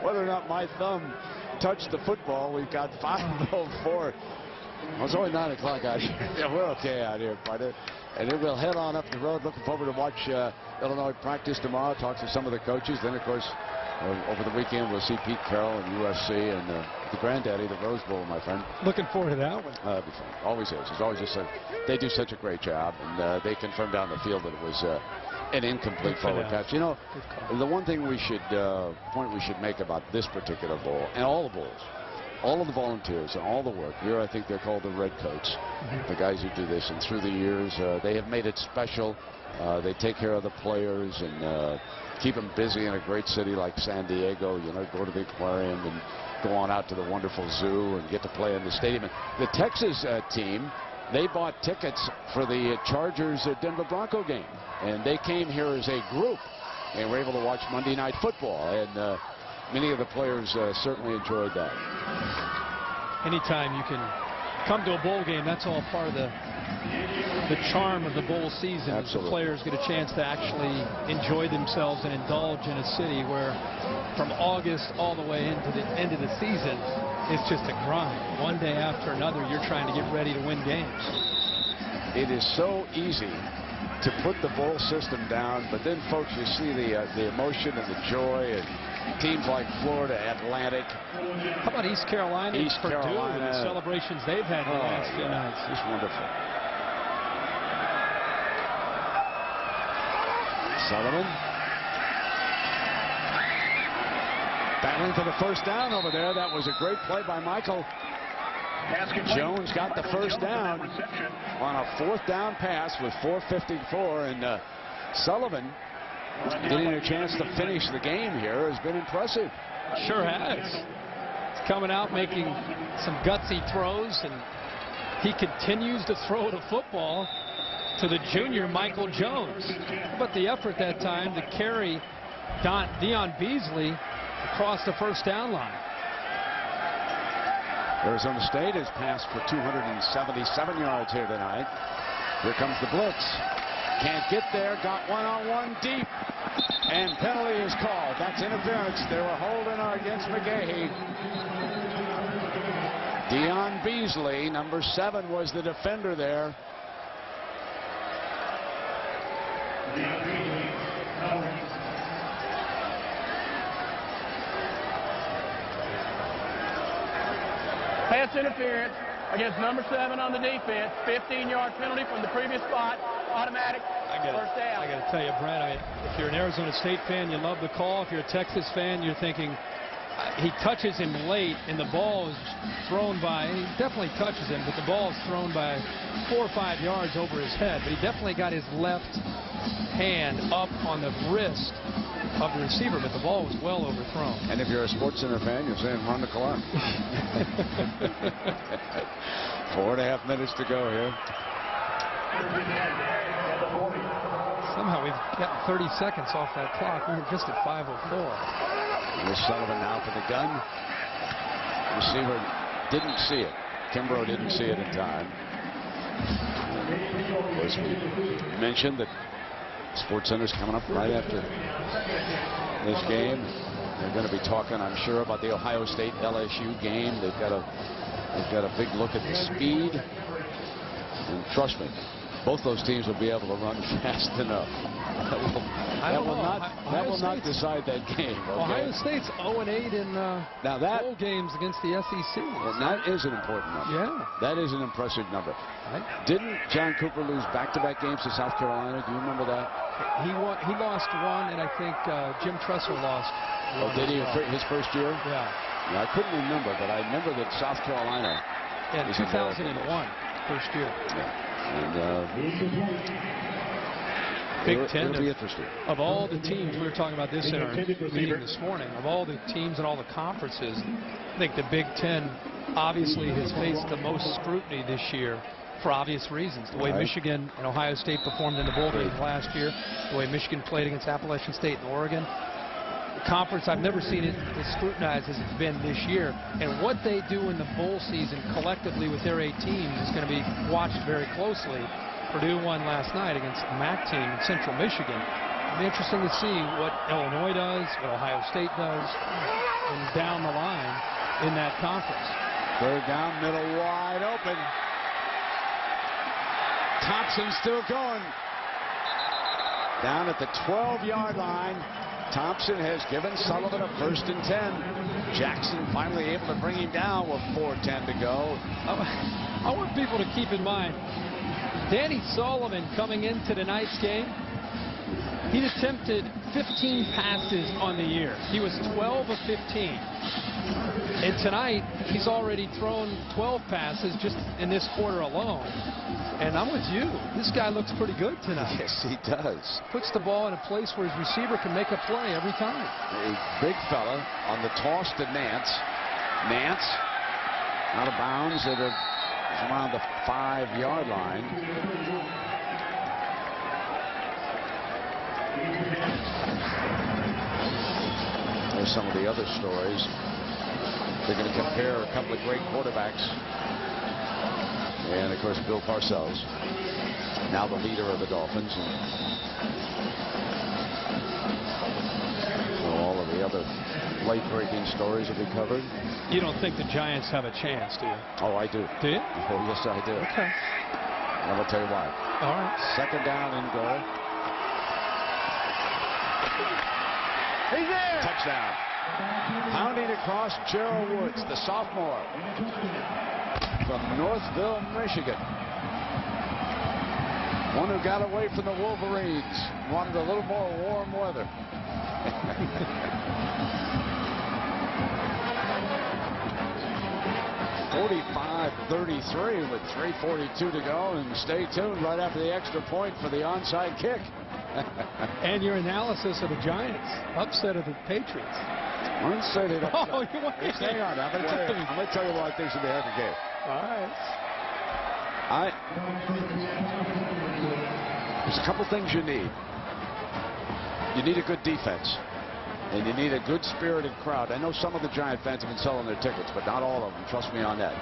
whether or not my thumb touched the football. We've got 5:04. Well, it's only 9 o'clock out here. Yeah, we're okay out here, partner. And then we'll head on up the road. Looking forward to watch Illinois practice tomorrow. Talk to some of the coaches. Then, of course, over the weekend, we'll see Pete Carroll and USC and the granddaddy, the Rose Bowl, my friend. Looking forward to that one. That'll be fun. Always is. It's always just they do such a great job, and they confirmed down the field that it was an incomplete forward pass. You know, the one thing point we should make about this particular bowl and all the bowls, all of the volunteers and all the work here, I think they're called the Redcoats, the guys who do this, and through the years they have made it special. They take care of the players and keep them busy in a great city like San Diego. You know, go to the aquarium and go on out to the wonderful zoo and get to play in the stadium. And the Texas team, they bought tickets for the Chargers Denver Bronco game, and they came here as a group and were able to watch Monday Night Football, and many of the players certainly enjoyed that. Anytime you can come to a bowl game, that's all part of the charm of the bowl season. Absolutely. The players get a chance to actually enjoy themselves and indulge in a city where from August all the way into the end of the season, it's just a grind. One day after another, you're trying to get ready to win games. It is so easy to put the bowl system down, but then, folks, you see the emotion and the joy, and teams like Florida Atlantic. How about East Carolina? Purdue, and the celebrations they've had the last few nights. Just wonderful. Sullivan battling for the first down over there. That was a great play by Michael. Jones got the first down on a 4th down pass with 4:54, and Sullivan getting a chance to finish the game here has been impressive. Sure has. He's coming out making some gutsy throws, and he continues to throw the football to the junior Michael Jones. How about the effort that time to carry Dion Beasley across the first down line? Arizona State has passed for 277 yards here tonight. Here comes the blitz. Can't get there. Got one-on-one deep. And penalty is called. That's interference. They were holding against McGahee. Dion Beasley, number 7, was the defender there. Pass interference against number 7 on the defense. 15-yard penalty from the previous spot. Automatic first down. I got to tell you, Brad, if you're an Arizona State fan, you love the call. If you're a Texas fan, you're thinking he touches him late, and the ball is thrown by, he definitely touches him, but the ball is thrown by 4 or 5 yards over his head. But he definitely got his left hand up on the wrist of the receiver, but the ball was well overthrown. And if you're a SportsCenter fan, you're saying run the clock. 4.5 minutes to go here. Somehow we've got 30 seconds off that clock. We were just at 5:04. Here's Sullivan now for the gun. Receiver didn't see it. Kimbrough didn't see it in time. As we mentioned that SportsCenter's coming up right after this game. They're going to be talking, I'm sure, about the Ohio State LSU game. They've got a big look at the speed. And trust me, both those teams will be able to run fast enough. That will not decide that game. Okay? Ohio State's 0-8 in bowl games against the SEC. Well, that is an important number. Yeah. That is an impressive number. Right. Didn't John Cooper lose back-to-back games to South Carolina? Do you remember that? He lost one, and I think Jim Tressel lost one. Oh, did he his first year? Yeah. I couldn't remember, but I remember that South Carolina. Yeah, 2001, first year. Yeah. And Big Ten. It'll be interesting. Of all the teams, we were talking about this in our meeting this morning, of all the teams and all the conferences, I think the Big Ten obviously has faced the most scrutiny this year for obvious reasons. The way Michigan and Ohio State performed in the bowl games last year, the way Michigan played against Appalachian State and Oregon. The conference, I've never seen it as scrutinized as it's been this year. And what they do in the bowl season collectively with their 8 teams is going to be watched very closely. Purdue won last night against the MAC team in Central Michigan. It'll be interesting to see what Illinois does, what Ohio State does, and down the line in that conference. Third down, middle wide open. Thompson still going. Down at the 12-yard line. Thompson has given Sullivan a 1st and 10. Jackson finally able to bring him down with 4:10 to go. I want people to keep in mind, Danny Sullivan coming into tonight's game, he attempted 15 passes on the year. He was 12 of 15. And tonight, he's already thrown 12 passes just in this quarter alone. And I'm with you. This guy looks pretty good tonight. Yes, he does. Puts the ball in a place where his receiver can make a play every time. A big fella on the toss to Nance. Nance out of bounds at around the 5-yard line. There's some of the other stories. They're going to compare a couple of great quarterbacks. And, of course, Bill Parcells, now the leader of the Dolphins. And so all of the other late-breaking stories will be covered. You don't think the Giants have a chance, do you? Oh, I do. Do you? Oh, yes, I do. Okay. And I'll tell you why. All right. 2nd down and goal. He's there. Touchdown. Pounding across Gerald Woods, the sophomore from Northville, Michigan. One who got away from the Wolverines. Wanted a little more warm weather. 45-33 with 3:42 to go, and stay tuned right after the extra point for the onside kick. And your analysis of the Giants upset of the Patriots. Once said it. Oh, you want to hang on. I'm going to tell you why I think should be half a game. All right. There's a couple things you need. You need a good defense. And you need a good spirited crowd. I know some of the Giant fans have been selling their tickets, but not all of them. Trust me on that.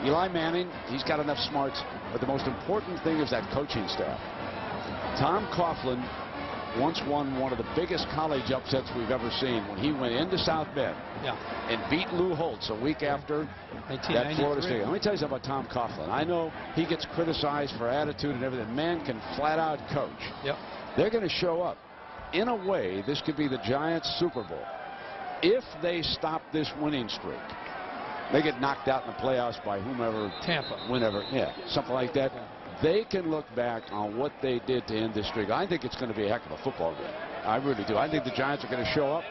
Eli Manning, he's got enough smarts, but the most important thing is that coaching staff. Tom Coughlin once won one of the biggest college upsets we've ever seen when he went into South Bend and beat Lou Holtz a week after that Florida State. Let me tell you something about Tom Coughlin. I know he gets criticized for attitude and everything. Man can flat out coach. Yep. They're going to show up. In a way, this could be the Giants' Super Bowl. If they stop this winning streak, they get knocked out in the playoffs by whomever. Tampa. Whenever. Yeah, something like that. They can look back on what they did to end this streak. I think it's going to be a heck of a football game. I really do. I think the Giants are going to show up.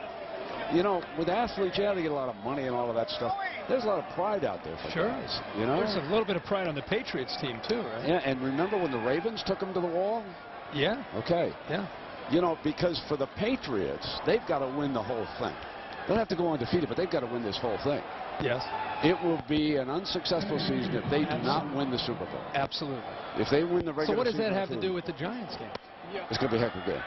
You know, with athletes, yeah, they get a lot of money and all of that stuff. There's a lot of pride out there for guys. You know? There's a little bit of pride on the Patriots team, too, right? Yeah, and remember when the Ravens took them to the wall? Yeah. Okay. Yeah. You know, because for the Patriots, they've got to win the whole thing. They don't have to go undefeated, but they've got to win this whole thing. Yes. It will be an unsuccessful season if they do not win the Super Bowl. Absolutely. If they win the regular season. So what does that have to do with the Giants game? It's going to be heck of good.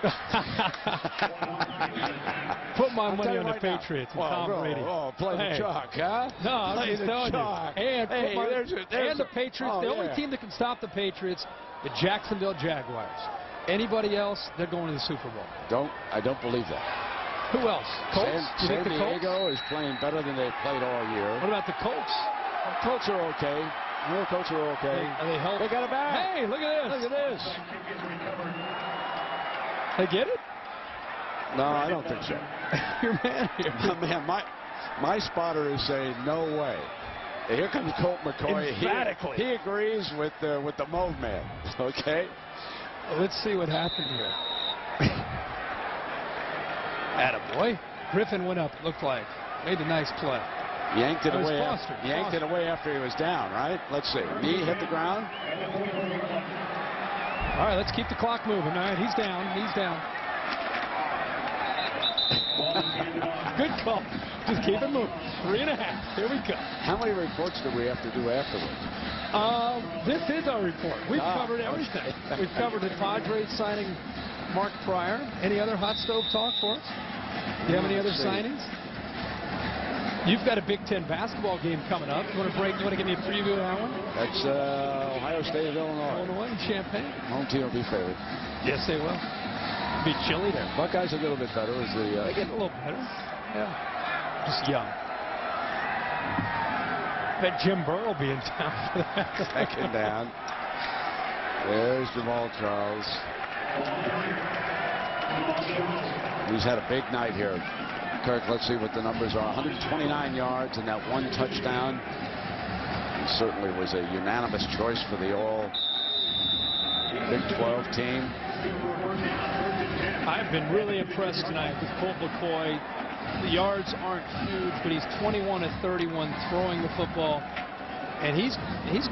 Put my money on the right now. Patriots and Well, Tom Brady. Oh, play the chalk, huh? No, I'm Play just the telling chalk. you. And, Hey, and the Patriots, the only team that can stop the Patriots, the Jacksonville Jaguars. Anybody else, they're going to the Super Bowl. I don't believe that. Who else? Colts? You San think the Colts? Diego is playing better than they've played all year. What about the Colts? Colts are okay. The Colts are okay. Are they helping? They got it back. Hey, look at this. Look at this. They get it? No, I don't think so. Your man here. Man, my spotter is saying no way. And here comes Colt McCoy. Emphatically. He agrees with the Mode Man. Okay. Well, let's see what happened here. Attaboy. Griffin went up, it looked like. Made a nice play. Yanked it That was away. Foster. Yanked it away after he was down, right? Let's see. Knee hit the ground. All right, let's keep the clock moving. All right, he's down. He's down. Good call. Just keep it moving. 3.5. Here we go. How many reports do we have to do afterwards? This is our report. We've covered everything. Okay. We've covered the Padres signing Mark Pryor. Any other hot stove talk for us? Do you have any other signings? You've got a Big Ten basketball game coming up. You want to break? You want to give me a preview of that one? That's Ohio State of Illinois. Illinois and Champaign. Home team will be favored. Yes, they will. Be chilly there. Buckeyes a little bit better as the. They get a little better. Yeah. Just young. Bet Jim Burr will be in town for that. Second down. There's Jamal Charles. He's had a big night here. Kirk, let's see what the numbers are. 129 yards and that one touchdown. He certainly was a unanimous choice for the all Big 12 team. I've been really impressed tonight with Colt McCoy. The yards aren't huge, but he's 21 of 31 throwing the football. And he's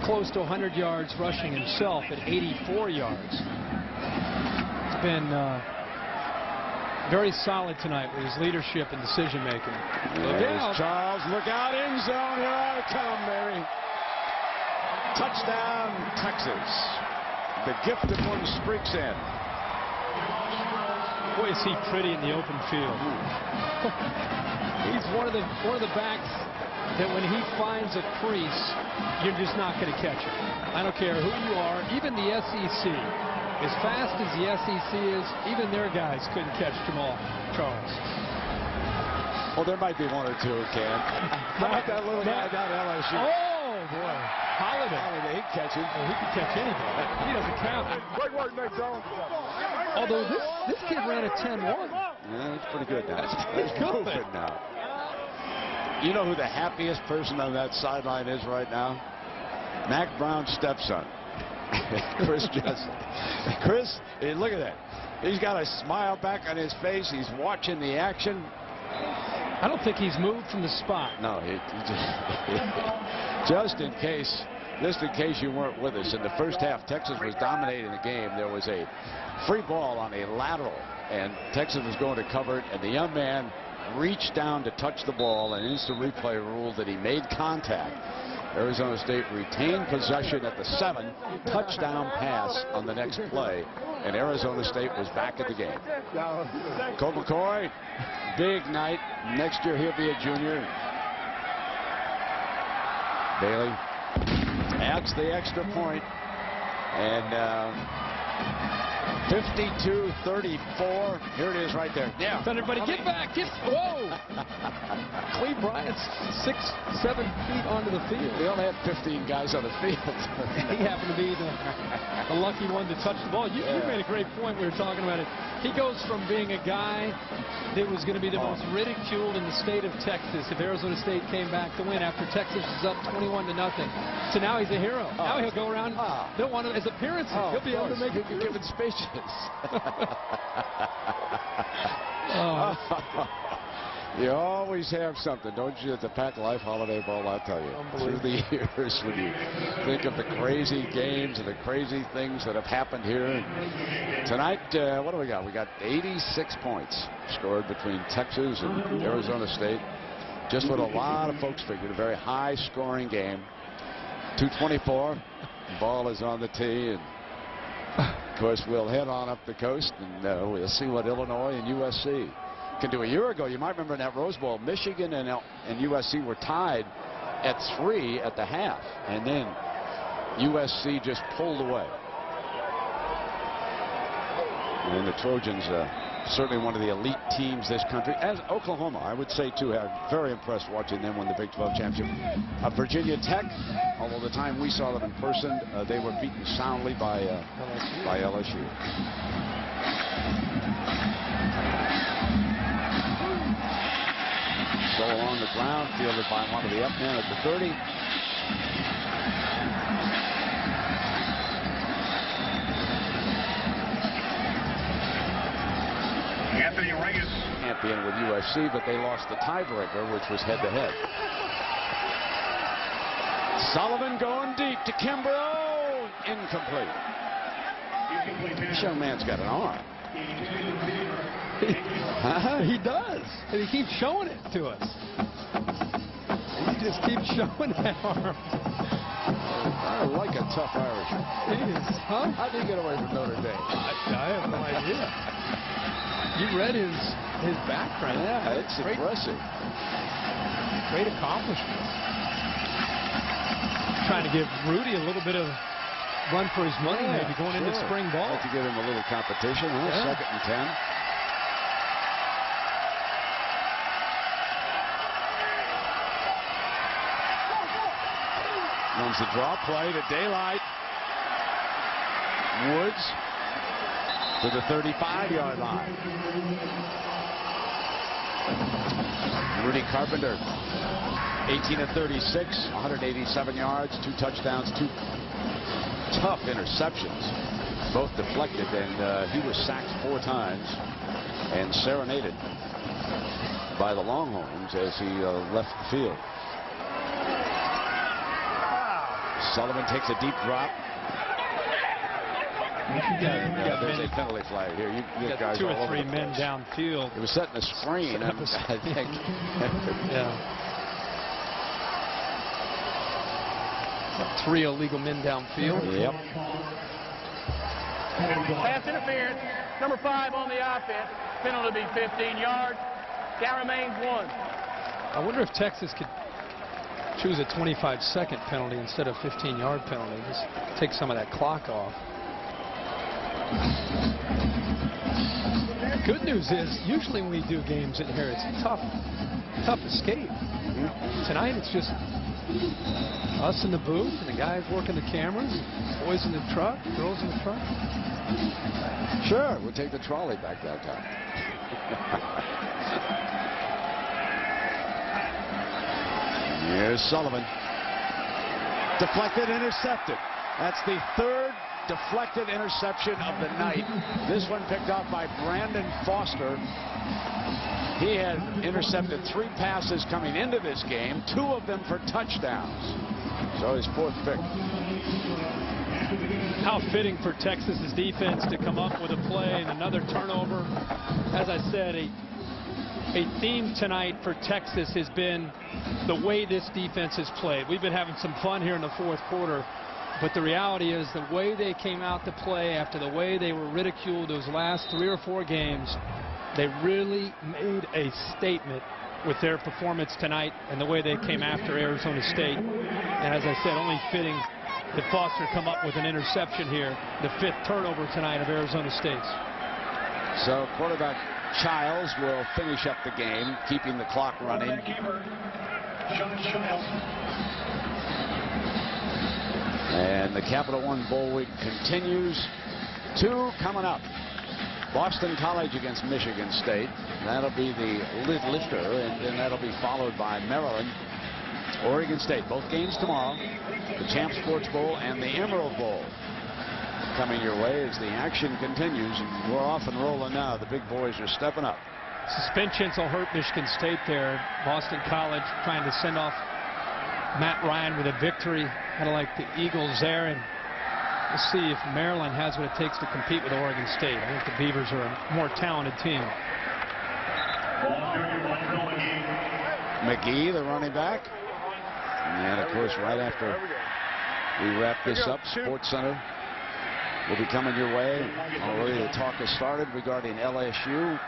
close to 100 yards rushing himself at 84 yards. It's been very solid tonight with his leadership and decision making. Look out. Charles, look out, end zone. Here I come, baby. Touchdown, Texas. The gifted one streaks in. Boy, is he pretty in the open field. He's one of the backs that when he finds a crease, you're just not going to catch him. I don't care who you are, even the SEC. As fast as the SEC is, even their guys couldn't catch Jamal Charles. Well, there might be one or two who can. How about that little guy down at LSU? Oh, boy. Holiday. He can catch him. Oh, he can catch anybody. He doesn't count. Great work, Nick Jones. Although this kid ran a 10-1. Yeah, that's pretty good now. That's good. Moving now. You know who the happiest person on that sideline is right now? Mac Brown's stepson, Chris Jensen. Chris, hey, look at that. He's got a smile back on his face. He's watching the action. I don't think he's moved from the spot. No, he just in case you weren't with us. In the first half, Texas was dominating the game. There was a free ball on a lateral, and Texas was going to cover it, and the young man reached down to touch the ball, and instant replay ruled that he made contact. Arizona State retained possession at the 7, touchdown pass on the next play, and Arizona State was back in the game. Colt McCoy, big night. Next year he'll be a junior. Bailey adds the extra point, and 52-34. Here it is right there. Yeah. Everybody get back. Whoa. Cleve Bryant's 6-7 feet onto the field. We only had 15 guys on the field. He happened to be the lucky one to touch the ball. You made a great point. We were talking about it. He goes from being a guy that was going to be the most ridiculed in the state of Texas if Arizona State came back to win after Texas was up 21-0. So now he's a hero. Now he'll go around. They'll want his appearances. He'll be able to make it. Giving speeches. You always have something, don't you, at the Pac Life Holiday Bowl, I'll tell you. Through the years, when you think of the crazy games and the crazy things that have happened here. Tonight, what do we got? We got 86 points scored between Texas and Arizona State. Just what a lot of folks figured, a very high-scoring game. 2:24, ball is on the tee, and course, we'll head on up the coast, and we'll see what Illinois and USC can do. A year ago, you might remember in that Rose Bowl, Michigan and USC were tied at 3 at the half, and then USC just pulled away. And the Trojans certainly one of the elite teams this country, as Oklahoma, I would say, too. I'm very impressed watching them win the Big 12 championship. Virginia Tech, although the time we saw them in person, they were beaten soundly by LSU. So along the ground, fielded by one of the up men at the 30. Anthony Reyes. Champion with USC, but they lost the tiebreaker, which was head-to-head. Sullivan going deep to Kimbrough. Incomplete. This young man's got an arm. He does. And he keeps showing it to us. He just keeps showing that arm. I like a tough Irishman. He is, huh? How did he get away from Notre Dame? I have no idea. You read his background. Yeah, it's impressive. Great accomplishments. Trying to give Rudy a little bit of run for his money, maybe going into spring ball. Like to give him a little competition, huh? Yeah. 2nd and 10. Runs the draw play to daylight. Woods to the 35-yard line. Rudy Carpenter, 18 of 36, 187 yards, 2 touchdowns, 2 tough interceptions, both deflected, and he was sacked 4 times and serenaded by the Longhorns as he left the field. Sullivan takes a deep drop. There's a penalty flag here. You got 2 or 3 men downfield. It was setting a screen, I think. Yeah. 3 illegal men downfield. Yep. Pass interference. Number 5 on the offense. Penalty 15 yards. Count remains 1. I wonder if Texas could choose a 25-second penalty instead of 15-yard penalty. Just take some of that clock off. Good news is, usually when we do games in here, it's a tough escape. Tonight, it's just us in the booth, and the guys working the cameras, boys in the truck, girls in the truck. Sure, we'll take the trolley back downtown. Here's Sullivan. Deflected, intercepted. That's the 3rd deflected interception of the night. This one picked off by Brandon Foster. He had intercepted 3 passes coming into this game, 2 of them for touchdowns. So his 4th pick. How fitting for Texas's defense to come up with a play and another turnover. As I said, a theme tonight for Texas has been the way this defense has played. We've been having some fun here in the 4th quarter, but the reality is the way they came out to play after the way they were ridiculed those last 3 or 4 games, they really made a statement with their performance tonight and the way they came after Arizona State. And as I said, only fitting that Foster come up with an interception here, the 5th turnover tonight of Arizona State's. So quarterback Childs will finish up the game, keeping the clock running. And the Capital One Bowl week continues. 2 coming up. Boston College against Michigan State. That'll be the lid lifter, and then that'll be followed by Maryland, Oregon State. Both games tomorrow. The Champ Sports Bowl and the Emerald Bowl coming your way as the action continues. And we're off and rolling now. The big boys are stepping up. Suspensions will hurt Michigan State there. Boston College trying to send off Matt Ryan with a victory, kind of like the Eagles there. And we'll see if Maryland has what it takes to compete with Oregon State. I think the Beavers are a more talented team. McGee, the running back. And of course, right after we wrap this up, SportsCenter will be coming your way. Already the talk has started regarding LSU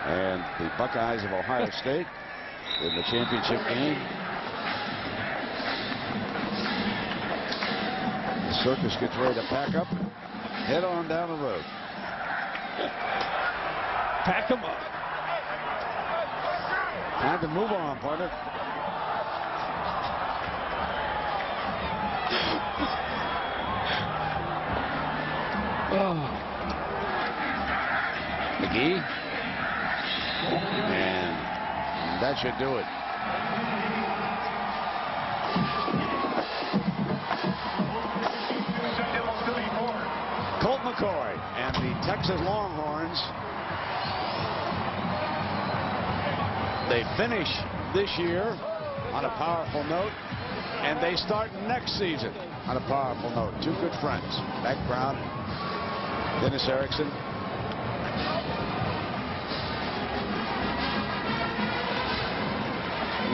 and the Buckeyes of Ohio State in the championship game. The circus gets ready to pack up, head on down the road. Pack them up. Time to move on, partner. McGee. And that should do it. Colt McCoy and the Texas Longhorns. They finish this year on a powerful note, and they start next season on a powerful note. Two good friends, Mack Brown, Dennis Erickson.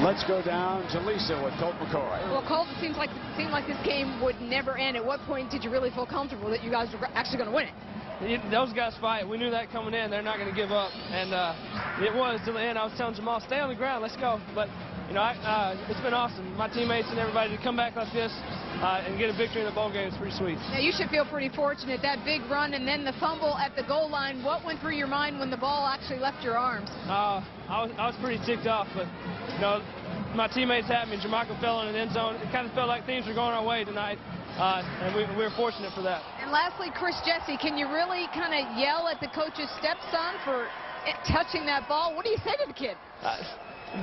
Let's go down to Lisa with Colt McCoy. Well, Colt, it seemed like this game would never end. At what point did you really feel comfortable that you guys were actually going to win it? Those guys fight. We knew that coming in. They're not going to give up. And it was till the end. I was telling Jamal, stay on the ground. Let's go. But, you know, it's been awesome. My teammates and everybody to come back like this and get a victory in the bowl game is pretty sweet. Now, you should feel pretty fortunate. That big run and then the fumble at the goal line. What went through your mind when the ball actually left your arms? I was pretty ticked off. But, you know, my teammates had me. Jermichael fell in the end zone. It kind of felt like things were going our way tonight. And we were fortunate for that. And lastly, Chris Jesse, can you really kind of yell at the coach's stepson for touching that ball? What do you say to the kid?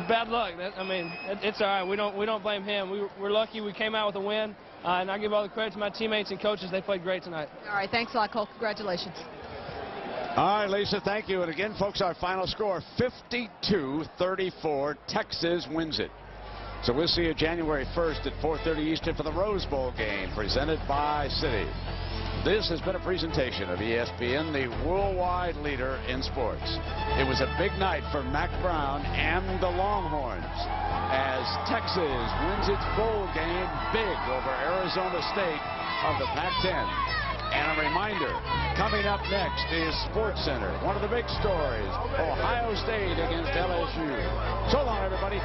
Bad luck. I mean, it's all right. We don't blame him. We're lucky we came out with a win, and I give all the credit to my teammates and coaches. They played great tonight. All right, thanks a lot, Cole. Congratulations. All right, Lisa, thank you. And again, folks, our final score, 52-34. Texas wins it. So we'll see you January 1st at 4:30 Eastern for the Rose Bowl game presented by Citi. This has been a presentation of ESPN, the worldwide leader in sports. It was a big night for Mack Brown and the Longhorns as Texas wins its bowl game big over Arizona State of the Pac-10. And a reminder, coming up next is SportsCenter. One of the big stories, Ohio State against LSU. So long, everybody.